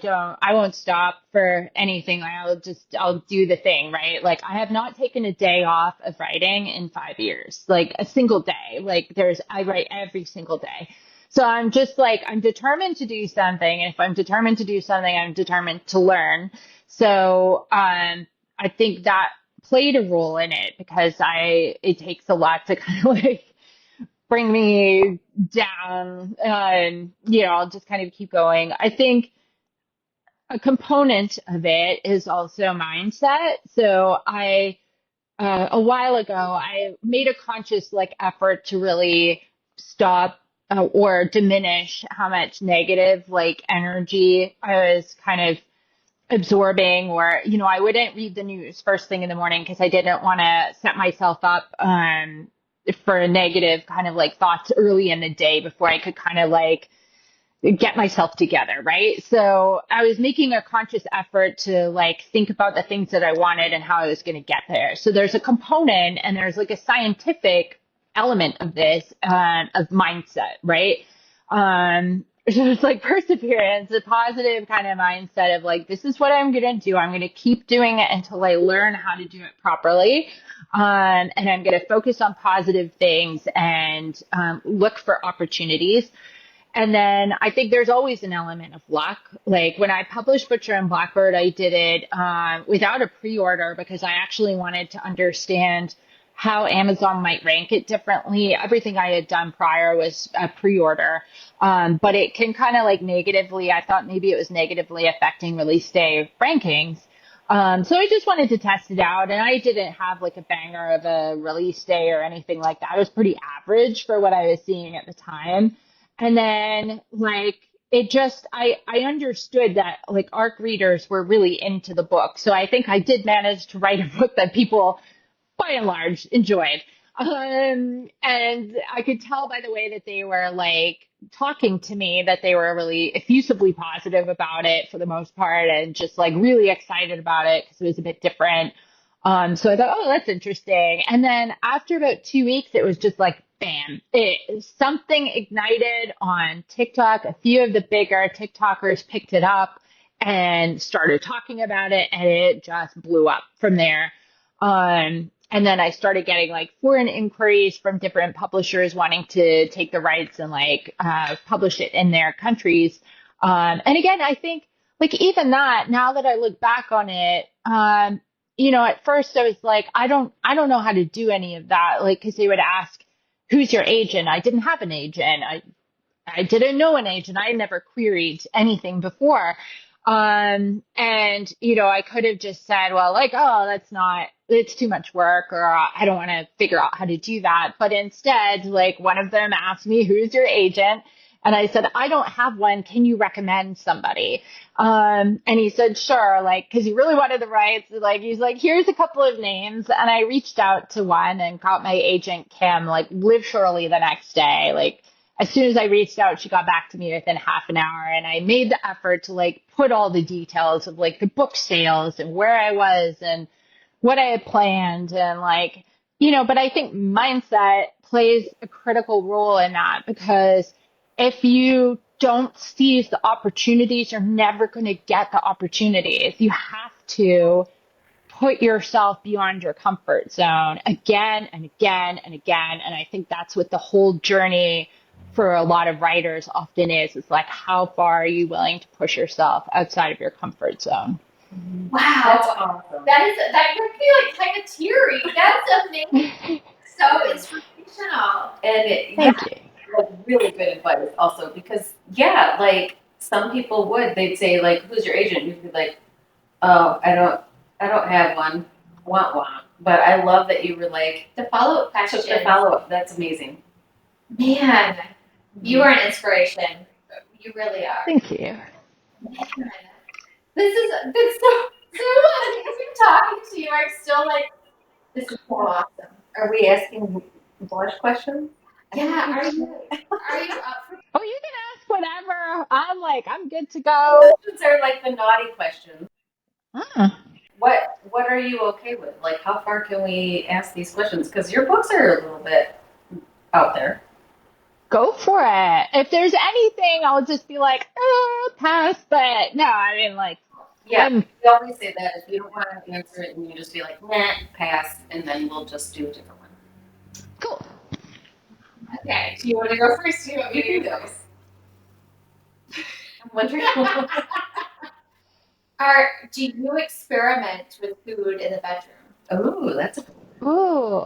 won't stop for anything. I'll do the thing, right? Like I have not taken a day off of writing in 5 years, like a single day. I write every single day. So I'm just like, I'm determined to do something. And if I'm determined to do something, I'm determined to learn. So, I think that played a role in it because it takes a lot to kind of like bring me down and, I'll just kind of keep going. I think a component of it is also mindset. So a while ago, I made a conscious like effort to really stop or diminish how much negative like energy I was kind of absorbing, or I wouldn't read the news first thing in the morning because I didn't want to set myself up for a negative kind of like thoughts early in the day before I could kind of like get myself together, right? So I was making a conscious effort to like think about the things that I wanted and how I was going to get there. So there's a component and there's like a scientific element of this, of mindset, right? So it's like perseverance, a positive kind of mindset of like, this is what I'm going to do. I'm going to keep doing it until I learn how to do it properly. And I'm going to focus on positive things and look for opportunities. And then I think there's always an element of luck. Like when I published Butcher and Blackbird, I did it without a pre-order because I actually wanted to understand how Amazon might rank it differently. Everything I had done prior was a pre-order, but it can kind of like I thought maybe it was negatively affecting release day rankings. So I just wanted to test it out, and I didn't have like a banger of a release day or anything like that. It was pretty average for what I was seeing at the time. And then like I understood that like ARC readers were really into the book. So I think I did manage to write a book that people by and large enjoyed. And I could tell by the way that they were like talking to me that they were really effusively positive about it for the most part and just like really excited about it because it was a bit different. So I thought, oh, that's interesting. And then after about 2 weeks, it was just like, bam, something ignited on TikTok. A few of the bigger TikTokers picked it up and started talking about it, and it just blew up from there. And then I started getting like foreign inquiries from different publishers wanting to take the rights and like publish it in their countries. And again, I think like even that, now that I look back on it, at first I was like, I don't know how to do any of that. Like, cause they would ask, who's your agent? I didn't have an agent. I didn't know an agent. I never queried anything before. I could have just said, well, like, oh, it's too much work, or I don't want to figure out how to do that. But instead, like one of them asked me, who's your agent? And I said, I don't have one. Can you recommend somebody? And he said, sure, like, cause he really wanted the rights. Like, he's like, here's a couple of names. And I reached out to one and got my agent, Kim, like literally the next day. Like, as soon as I reached out, she got back to me within half an hour, and I made the effort to like put all the details of like the book sales and where I was and what I had planned and but I think mindset plays a critical role in that, because if you don't seize the opportunities, you're never going to get the opportunities. You have to put yourself beyond your comfort zone again and again and again. And I think that's what the whole journey for a lot of writers often is. It's like, how far are you willing to push yourself outside of your comfort zone?
Wow.
That's awesome.
That could be like kind of teary. That's amazing. So inspirational.
And
Thank you.
like really good advice also, because like some people they'd say like, who's your agent? You'd be like, oh, I don't have one. Want one. But I love that you were like,
The follow-up question.
took the follow-up. That's amazing.
Man, you are an inspiration. You really are.
Thank you.
Man. This is so as I'm talking to you, I'm still like, this is so awesome.
Are we asking blush questions?
Yeah, are you up for
Oh, you can ask whatever. I'm good to go.
Questions are like the naughty questions. What are you okay with? Like, how far can we ask these questions? Because your books are a little bit out there.
Go for it. If there's anything, I'll just be like, pass. But no, I mean, like,
yeah, we always say that if you don't want to answer it, and you just be like, nah, pass, and then we'll just do a different one.
Cool.
Okay. Do you want to go first? Do you want me to go?
I'm wondering.
Do you experiment with food in the bedroom?
Oh, that's a good one.
Ooh.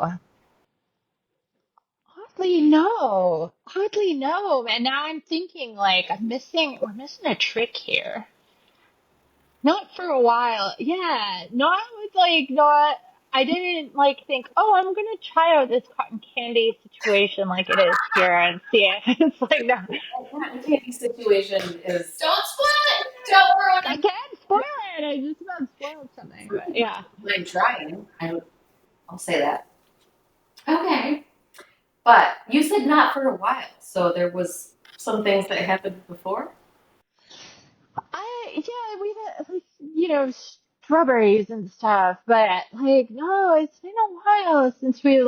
Oddly no. And now I'm thinking like we're missing a trick here. Not for a while. Yeah. Not with I didn't think, oh, I'm gonna try out this cotton candy situation like it is here and see if it's like no.
That cotton candy situation is.
Don't spoil it. Don't ruin
I
it.
can't spoil it. I just about spoiled something. But yeah.
I'm trying. I'll say that.
Okay.
But you said not for a while, so there was some things that happened before.
We've had strawberries and stuff, but no, it's been a while since we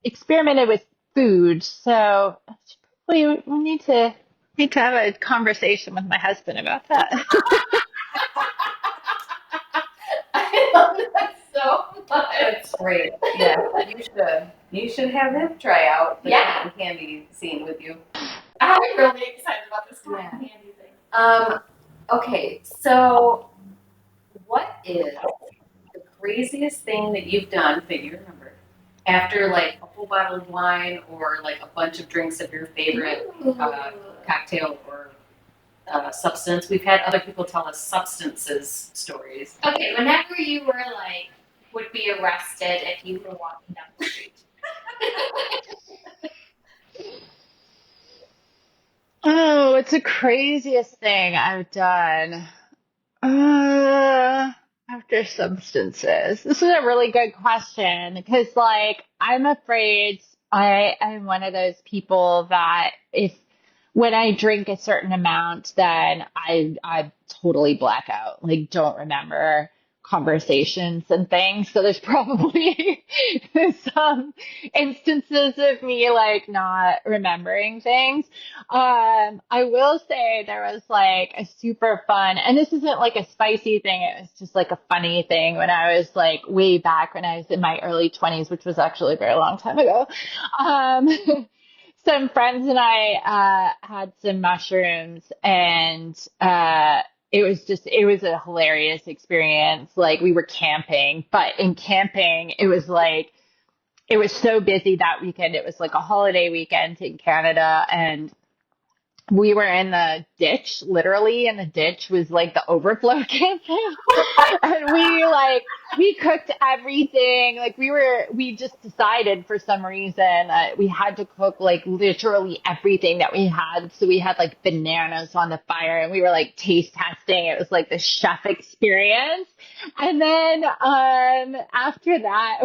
experimented with food. So we need to have a conversation with my husband about that.
I love that so much.
That's great. Yeah, you should have him try out the cotton candy scene with you.
I'm really excited about this cotton candy thing.
Okay, so what is the craziest thing that you've done that you remember after like a whole bottle of wine or like a bunch of drinks of your favorite cocktail or substance? We've had other people tell us substances stories.
Okay, whenever you were would be arrested if you were walking down the street.
Oh, it's the craziest thing I've done. After substances. This is a really good question because, I'm afraid I am one of those people that when I drink a certain amount, then I totally black out. Don't remember conversations and things. So there's probably some instances of me like not remembering things. I will say there was like a super fun, and this isn't like a spicy thing. It was just like a funny thing when I was like way back when I was in my early 20s, which was actually a very long time ago. Um, some friends and I had some mushrooms, and it was a hilarious experience. Like we were camping, but in camping, it was so busy that weekend. It was like a holiday weekend in Canada, and we were in the ditch, literally in the ditch was like the overflow camping. And we cooked everything. Like we just decided for some reason that we had to cook like literally everything that we had. So we had like bananas on the fire and we were like taste testing. It was like the chef experience. And then, after that,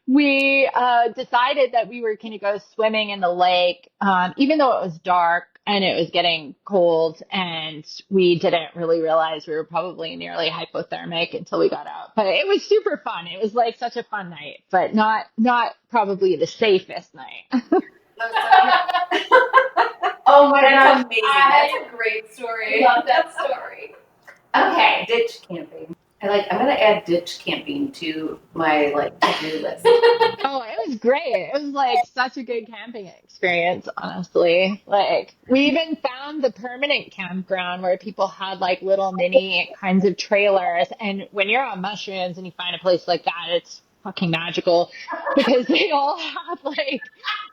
we decided that we were going to go swimming in the lake, even though it was dark and it was getting cold, and we didn't really realize we were probably nearly hypothermic until we got out. But it was super fun. It was like such a fun night, but not probably the safest night.
Oh my
That's
gosh,
amazing.
that's a great story.
I love that story. Okay.
Ditch camping. I'm gonna add ditch camping to my like to-do list.
Oh, it was great. It was like such a good camping experience, honestly. Like we even found the permanent campground where people had like little mini kinds of trailers. And when you're on mushrooms and you find a place like that, it's fucking magical because they all had like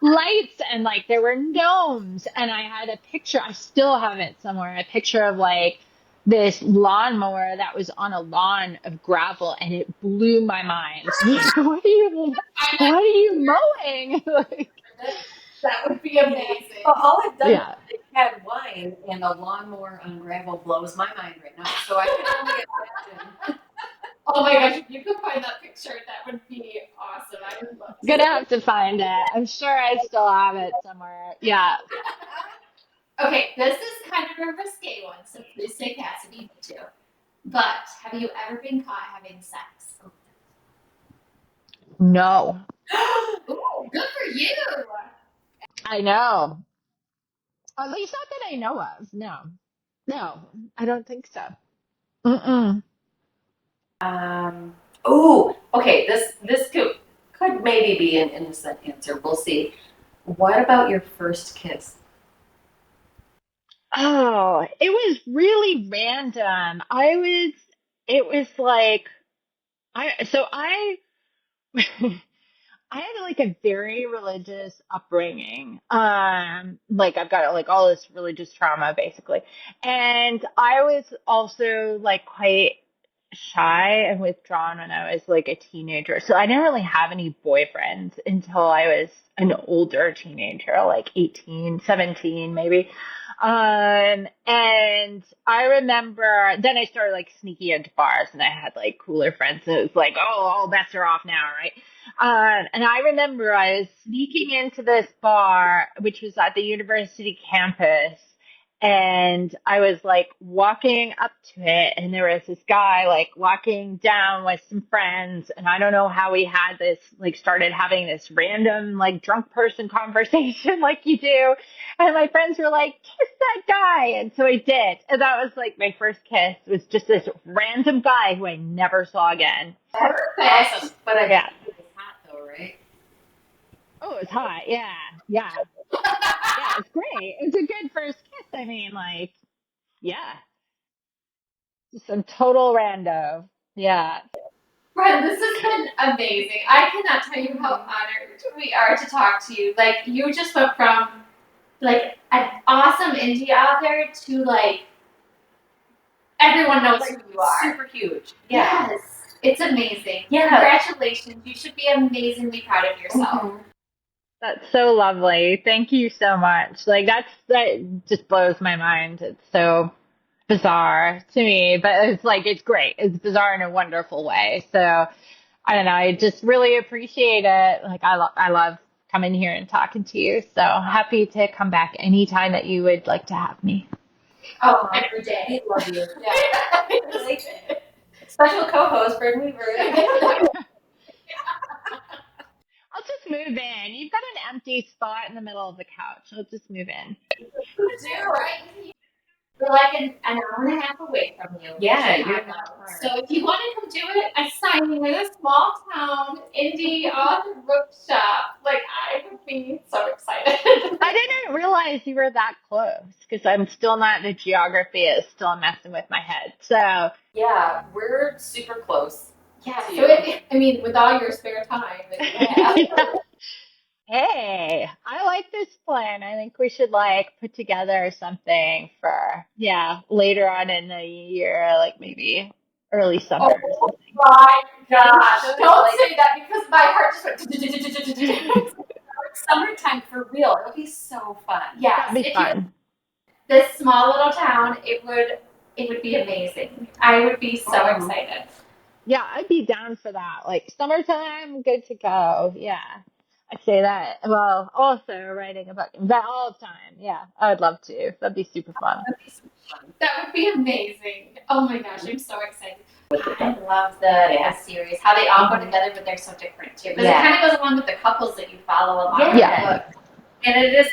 lights and like there were gnomes. And I had a picture, I still have it somewhere, a picture of like this lawnmower that was on a lawn of gravel, and it blew my mind. Like, what are you mowing? Like,
That would be amazing. Well, all I've done
yeah.
is had wine, and a lawnmower on gravel blows my mind right now. So I can only imagine.
Oh my gosh, if you could find that picture, that would be awesome. I would love to.
Gonna have to find it. I'm sure I still have it somewhere. Yeah.
Okay, this is kind of a risque one, so please say pass if you need to. But have you ever been caught having sex?
No.
Ooh, good for you.
I know. At least not that I know of. No. No, I don't think so. Mm-mm.
Oh, okay. This could maybe be an innocent answer. We'll see. What about your first kiss?
Oh, it was really random. It was like, I I had like a very religious upbringing. Like I've got like all this religious trauma basically. And I was also like quite shy and withdrawn when I was like a teenager. So I didn't really have any boyfriends until I was an older teenager, like 18, 17 maybe. And I remember then I started like sneaking into bars and I had like cooler friends. And it was like, oh, all bets are off now, right? And I remember I was sneaking into this bar, which was at the university campus, and I was like walking up to it, and there was this guy like walking down with some friends, and I don't know how we had this, like started having this random like drunk person conversation like you do. And my friends were like, kiss that guy. And so I did. And that was like my first kiss was just this random guy who I never saw again.
Awesome. But I
Yeah.
it was hot though, right?
Oh, it's hot. Yeah. Yeah. Yeah. It's great. It's a good first kiss. I mean, like, yeah. Just some total rando. Yeah.
Brynne, this has been amazing. I cannot tell you how honored we are to talk to you. Like, you just went from, like, an awesome indie author to, like, everyone knows who you are.
Super huge. Yeah.
Yes. It's amazing.
Yeah.
Congratulations. You should be amazingly proud of yourself.
Mhm.
That's so lovely. Thank you so much. Like that just blows my mind. It's so bizarre to me, but it's like, it's great. It's bizarre in a wonderful way. So I don't know. I just really appreciate it. Like I love coming here and talking to you. So happy to come back anytime that you would like to have me.
Oh, every day.
We love you. Yeah. Special co-host Brynne Weaver.
I'll just move in. You've got an empty spot in the middle of the couch. I'll just move in.
Do right. We're like an hour and a half away from you.
Yeah,
Chicago.
you're not far.
So if you want to come do it, a signing in a small town indie author bookshop, like I would be so excited.
I didn't realize you were that close because I'm still not, the geography is still messing with my head. So
Yeah, we're super close.
Yeah, so with all your spare time that you have.
yeah. Hey, I like this plan. I think we should like put together something for, later on in the year, like maybe early summer or something.
My gosh, don't say that because my heart just went.
Summertime for real. It'll be so fun.
Yes,
That'd be fun.
This small little town, it would be amazing. I would be so excited.
Yeah, I'd be down for that. Like summertime, good to go. Yeah. I say that. Well, also writing a book, but all the time. Yeah, I would love to. That'd be super fun.
That would be amazing. Oh my gosh, I'm so excited. I love the series. How they all go together, but they're so different too. Because it kind of goes along with the couples that you follow along in the book.
And it is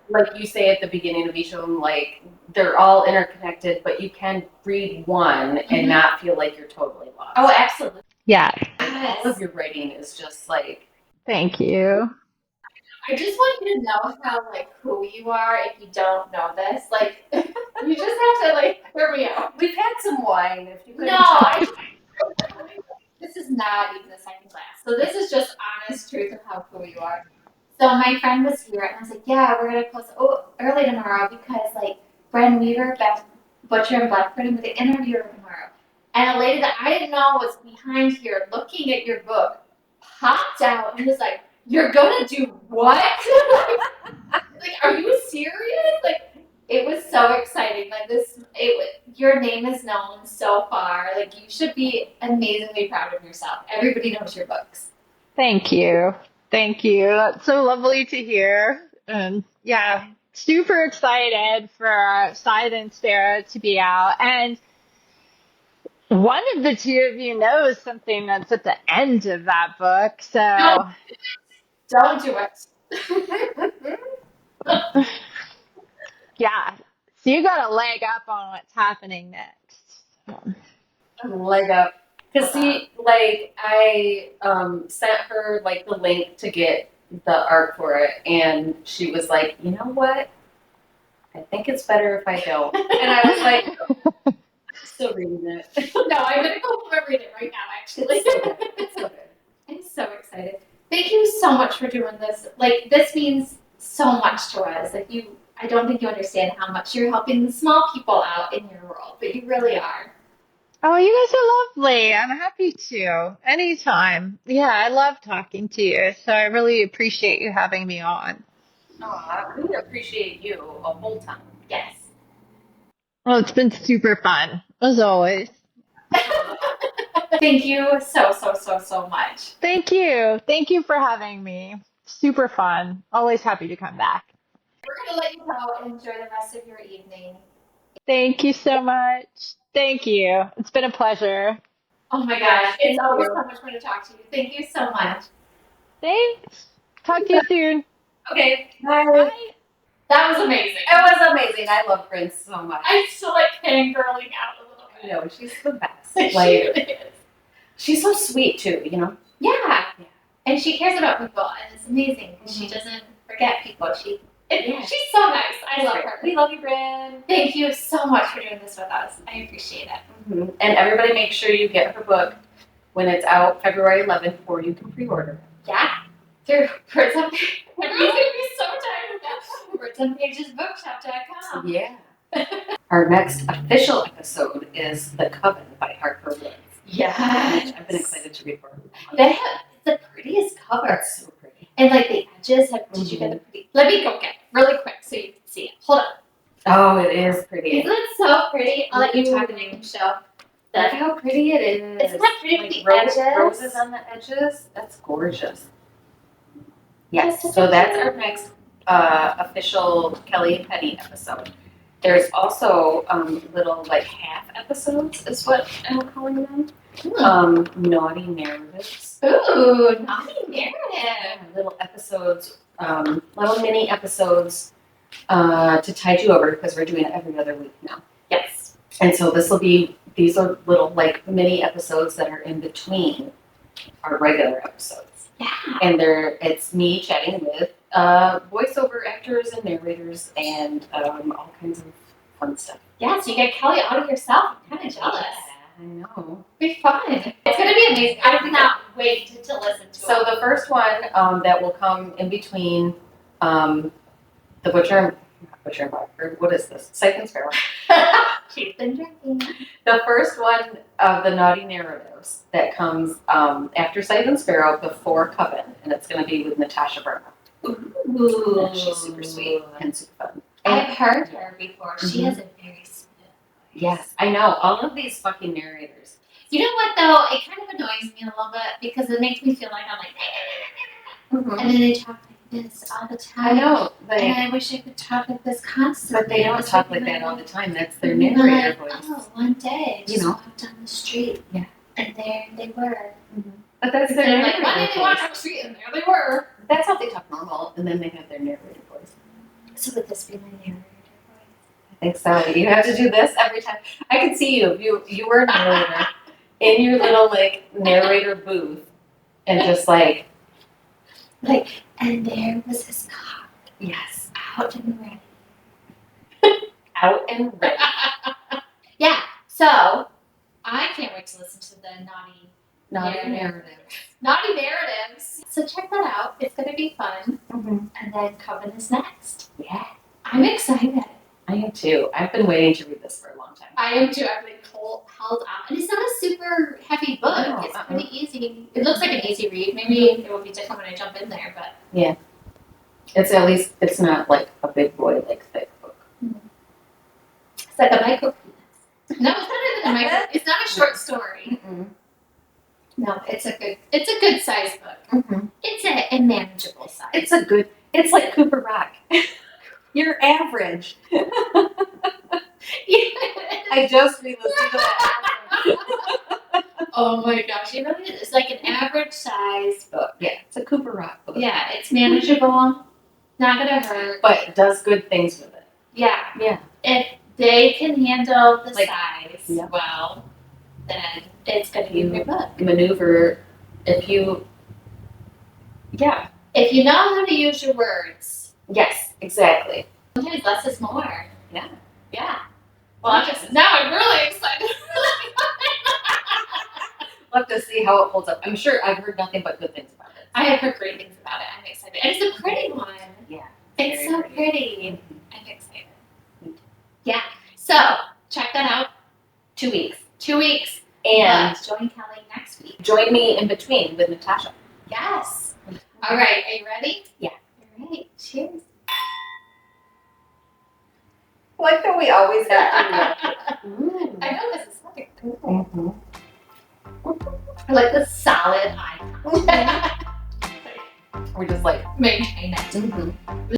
like you say at the beginning of each of them, like they're all interconnected, but you can read one and not feel like you're totally lost.
Oh, absolutely.
Yeah.
All of your writing is just like.
Thank you.
I just want you to know how who you are if you don't know this. Like you just have to hear me out.
We've had some wine. If you
this is not even a second class. So this is just honest truth of how cool you are. So my friend was here and I was like, yeah, we're gonna close early tomorrow because Brynne Weaver, Butcher and Blackford, with the interview tomorrow. And a lady that I didn't know was behind here looking at your book popped out and was like, "You're gonna do what?" Are you serious? It was so exciting. Your name is known so far. You should be amazingly proud of yourself. Everybody knows your books.
Thank you. Thank you. That's so lovely to hear. And super excited for Scythe and Sparrow to be out. And one of the two of you knows something that's at the end of that book. So
no, don't do it.
Yeah. So you got a leg up on what's happening next.
A leg up. Because I sent her the link to get the art for it, and she was like, you know what? I think it's better if I don't. And I was like, I'm still reading it.
No, I'm gonna go home and read it right now. Actually,
it's so good.
I'm so excited. Thank you so much for doing this. This means so much to us. I don't think you understand how much you're helping the small people out in your world, but you really are.
Oh, you guys are lovely. I'm happy to. Anytime. Yeah, I love talking to you, so I really appreciate you having me on.
Oh, I really appreciate you a whole time.
Yes.
Well, it's been super fun, as always.
Thank you so much.
Thank you. Thank you for having me. Super fun. Always happy to come back.
We're going to let you go and enjoy the rest of your evening.
Thank you so much. Thank you. It's been a pleasure.
Oh my gosh. It's always so much fun to talk to you. Thank you so much.
Thanks. Talk to you soon.
Okay.
Bye.
That was amazing.
It was amazing. I love Brynne so much.
I'm still fangirling out a little bit.
I know, she's the best.
She really is.
She's so sweet too,
Yeah. And she cares about people, and it's amazing because she doesn't forget people. She's so nice. I love her.
We love you, Brynne.
Thank you so much for doing this with us. I appreciate it.
Mm-hmm. And everybody make sure you get her book when it's out February 11th, or you can pre-order it.
Yeah. Through Birds on Pages. Everybody's going to be so tired of that. Birds on Pages bookshop.com.
Yeah. Our next official episode is The Coven by Harper Woods.
Yes.
I've been excited to read for it.
They have the prettiest cover.
It's so pretty.
And the edges have, did you get the pretty? Let me go get it really quick so you can see it. Hold on.
Oh, it is pretty.
Isn't it so pretty? I'll let you talk and I can show.
Look how pretty it is.
Isn't that pretty with the edges?
Roses on the edges. That's gorgeous. Yes, so that's our next official Kelly and Penny episode. There's also little half episodes is what I'm calling them. naughty narratives.
Ooh, naughty narrative.
Little episodes, little mini episodes to tide you over because we're doing it every other week now.
Yes.
And so these are little like mini episodes that are in between our regular episodes.
Yeah.
And it's me chatting with voiceover actors and narrators and all kinds of fun stuff.
Yeah, so you get Kelly out of yourself. I'm kind of jealous.
Yeah, I know.
It'll be fun. It's going to be amazing. I cannot wait to listen to it.
So the first one that will come in between the Butcher and Blackbird, what is this? Scythe Sparrow.
She's been drinking.
The first one of the naughty narratives that comes after Scythe and Sparrow before Coven, and it's going to be with Natasha Brynne.
Ooh.
And she's super sweet and super fun.
I've heard her before. She has a very smooth voice.
Yes, I know. All of these fucking narrators.
You know what, though? It kind of annoys me a little bit because it makes me feel like I'm like, and then they talk like this all the time.
I know.
And I wish I could talk like this constantly.
But they don't talk like that all the time. That's their
And
narrator
like,
voice.
oh, one day I just
You know?
walked down the street.
Yeah.
And there they were.
But that's their
And like,
narrator
one day they walked
voice.
down the street and there they were.
That's how they talk normal, and then they have their narrator voice.
So would this be my narrator voice?
I think so. You have to do this every time. I can see you. You were a narrator in your little like narrator booth, and just like
And there was this cop
yes,
out and ready.
out and ready.
Yeah. So I can't wait to listen to the
Naughty
narrative.
narrative.
naughty narratives. So check that out. It's gonna be fun. And then Coven is next.
Yeah,
I'm excited.
I am too. I've been waiting to read this for a long time.
I am too. I've been held up. And it's not a super heavy book.
No,
It's pretty easy. It looks like an easy read. Maybe it will be different when I jump in there, but
It's at least it's not like a big boy like thick book.
it's like a micro penis. No, it's not even a micro. It's not a short story. No, it's a good size book. It's a manageable size.
It's like Cooper Rock. You're average. I just re-listened to that.
Oh my gosh, you know what it is? It's like an average size book.
Yeah, it's a Cooper Rock book.
Yeah, it's manageable, not gonna hurt.
But it does good things with it.
Yeah,
Yeah.
if they can handle the
Like,
size
yeah.
well, then it's gonna be a good book.
Maneuver if you
If you know how to use your words,
yes, exactly.
sometimes less is more.
Yeah.
Yeah. Well, I'm really excited.
We'll have to see how it holds up. I'm sure I've heard nothing but good things about it.
I have heard great things about it. I'm excited. And it's a pretty one.
Yeah.
It's
very
so
pretty.
pretty. I'm excited.
Me too.
Yeah. So check that out.
2 weeks.
2 weeks.
And
join Kelly next week.
join me in between with Natasha.
Yes. All right. Are you ready?
Yeah.
All right. Cheers.
Like that we always have to
I know this is fucking cool.
mm-hmm.
I like the solid eye.
We're just like
Maintain it.
mm-hmm.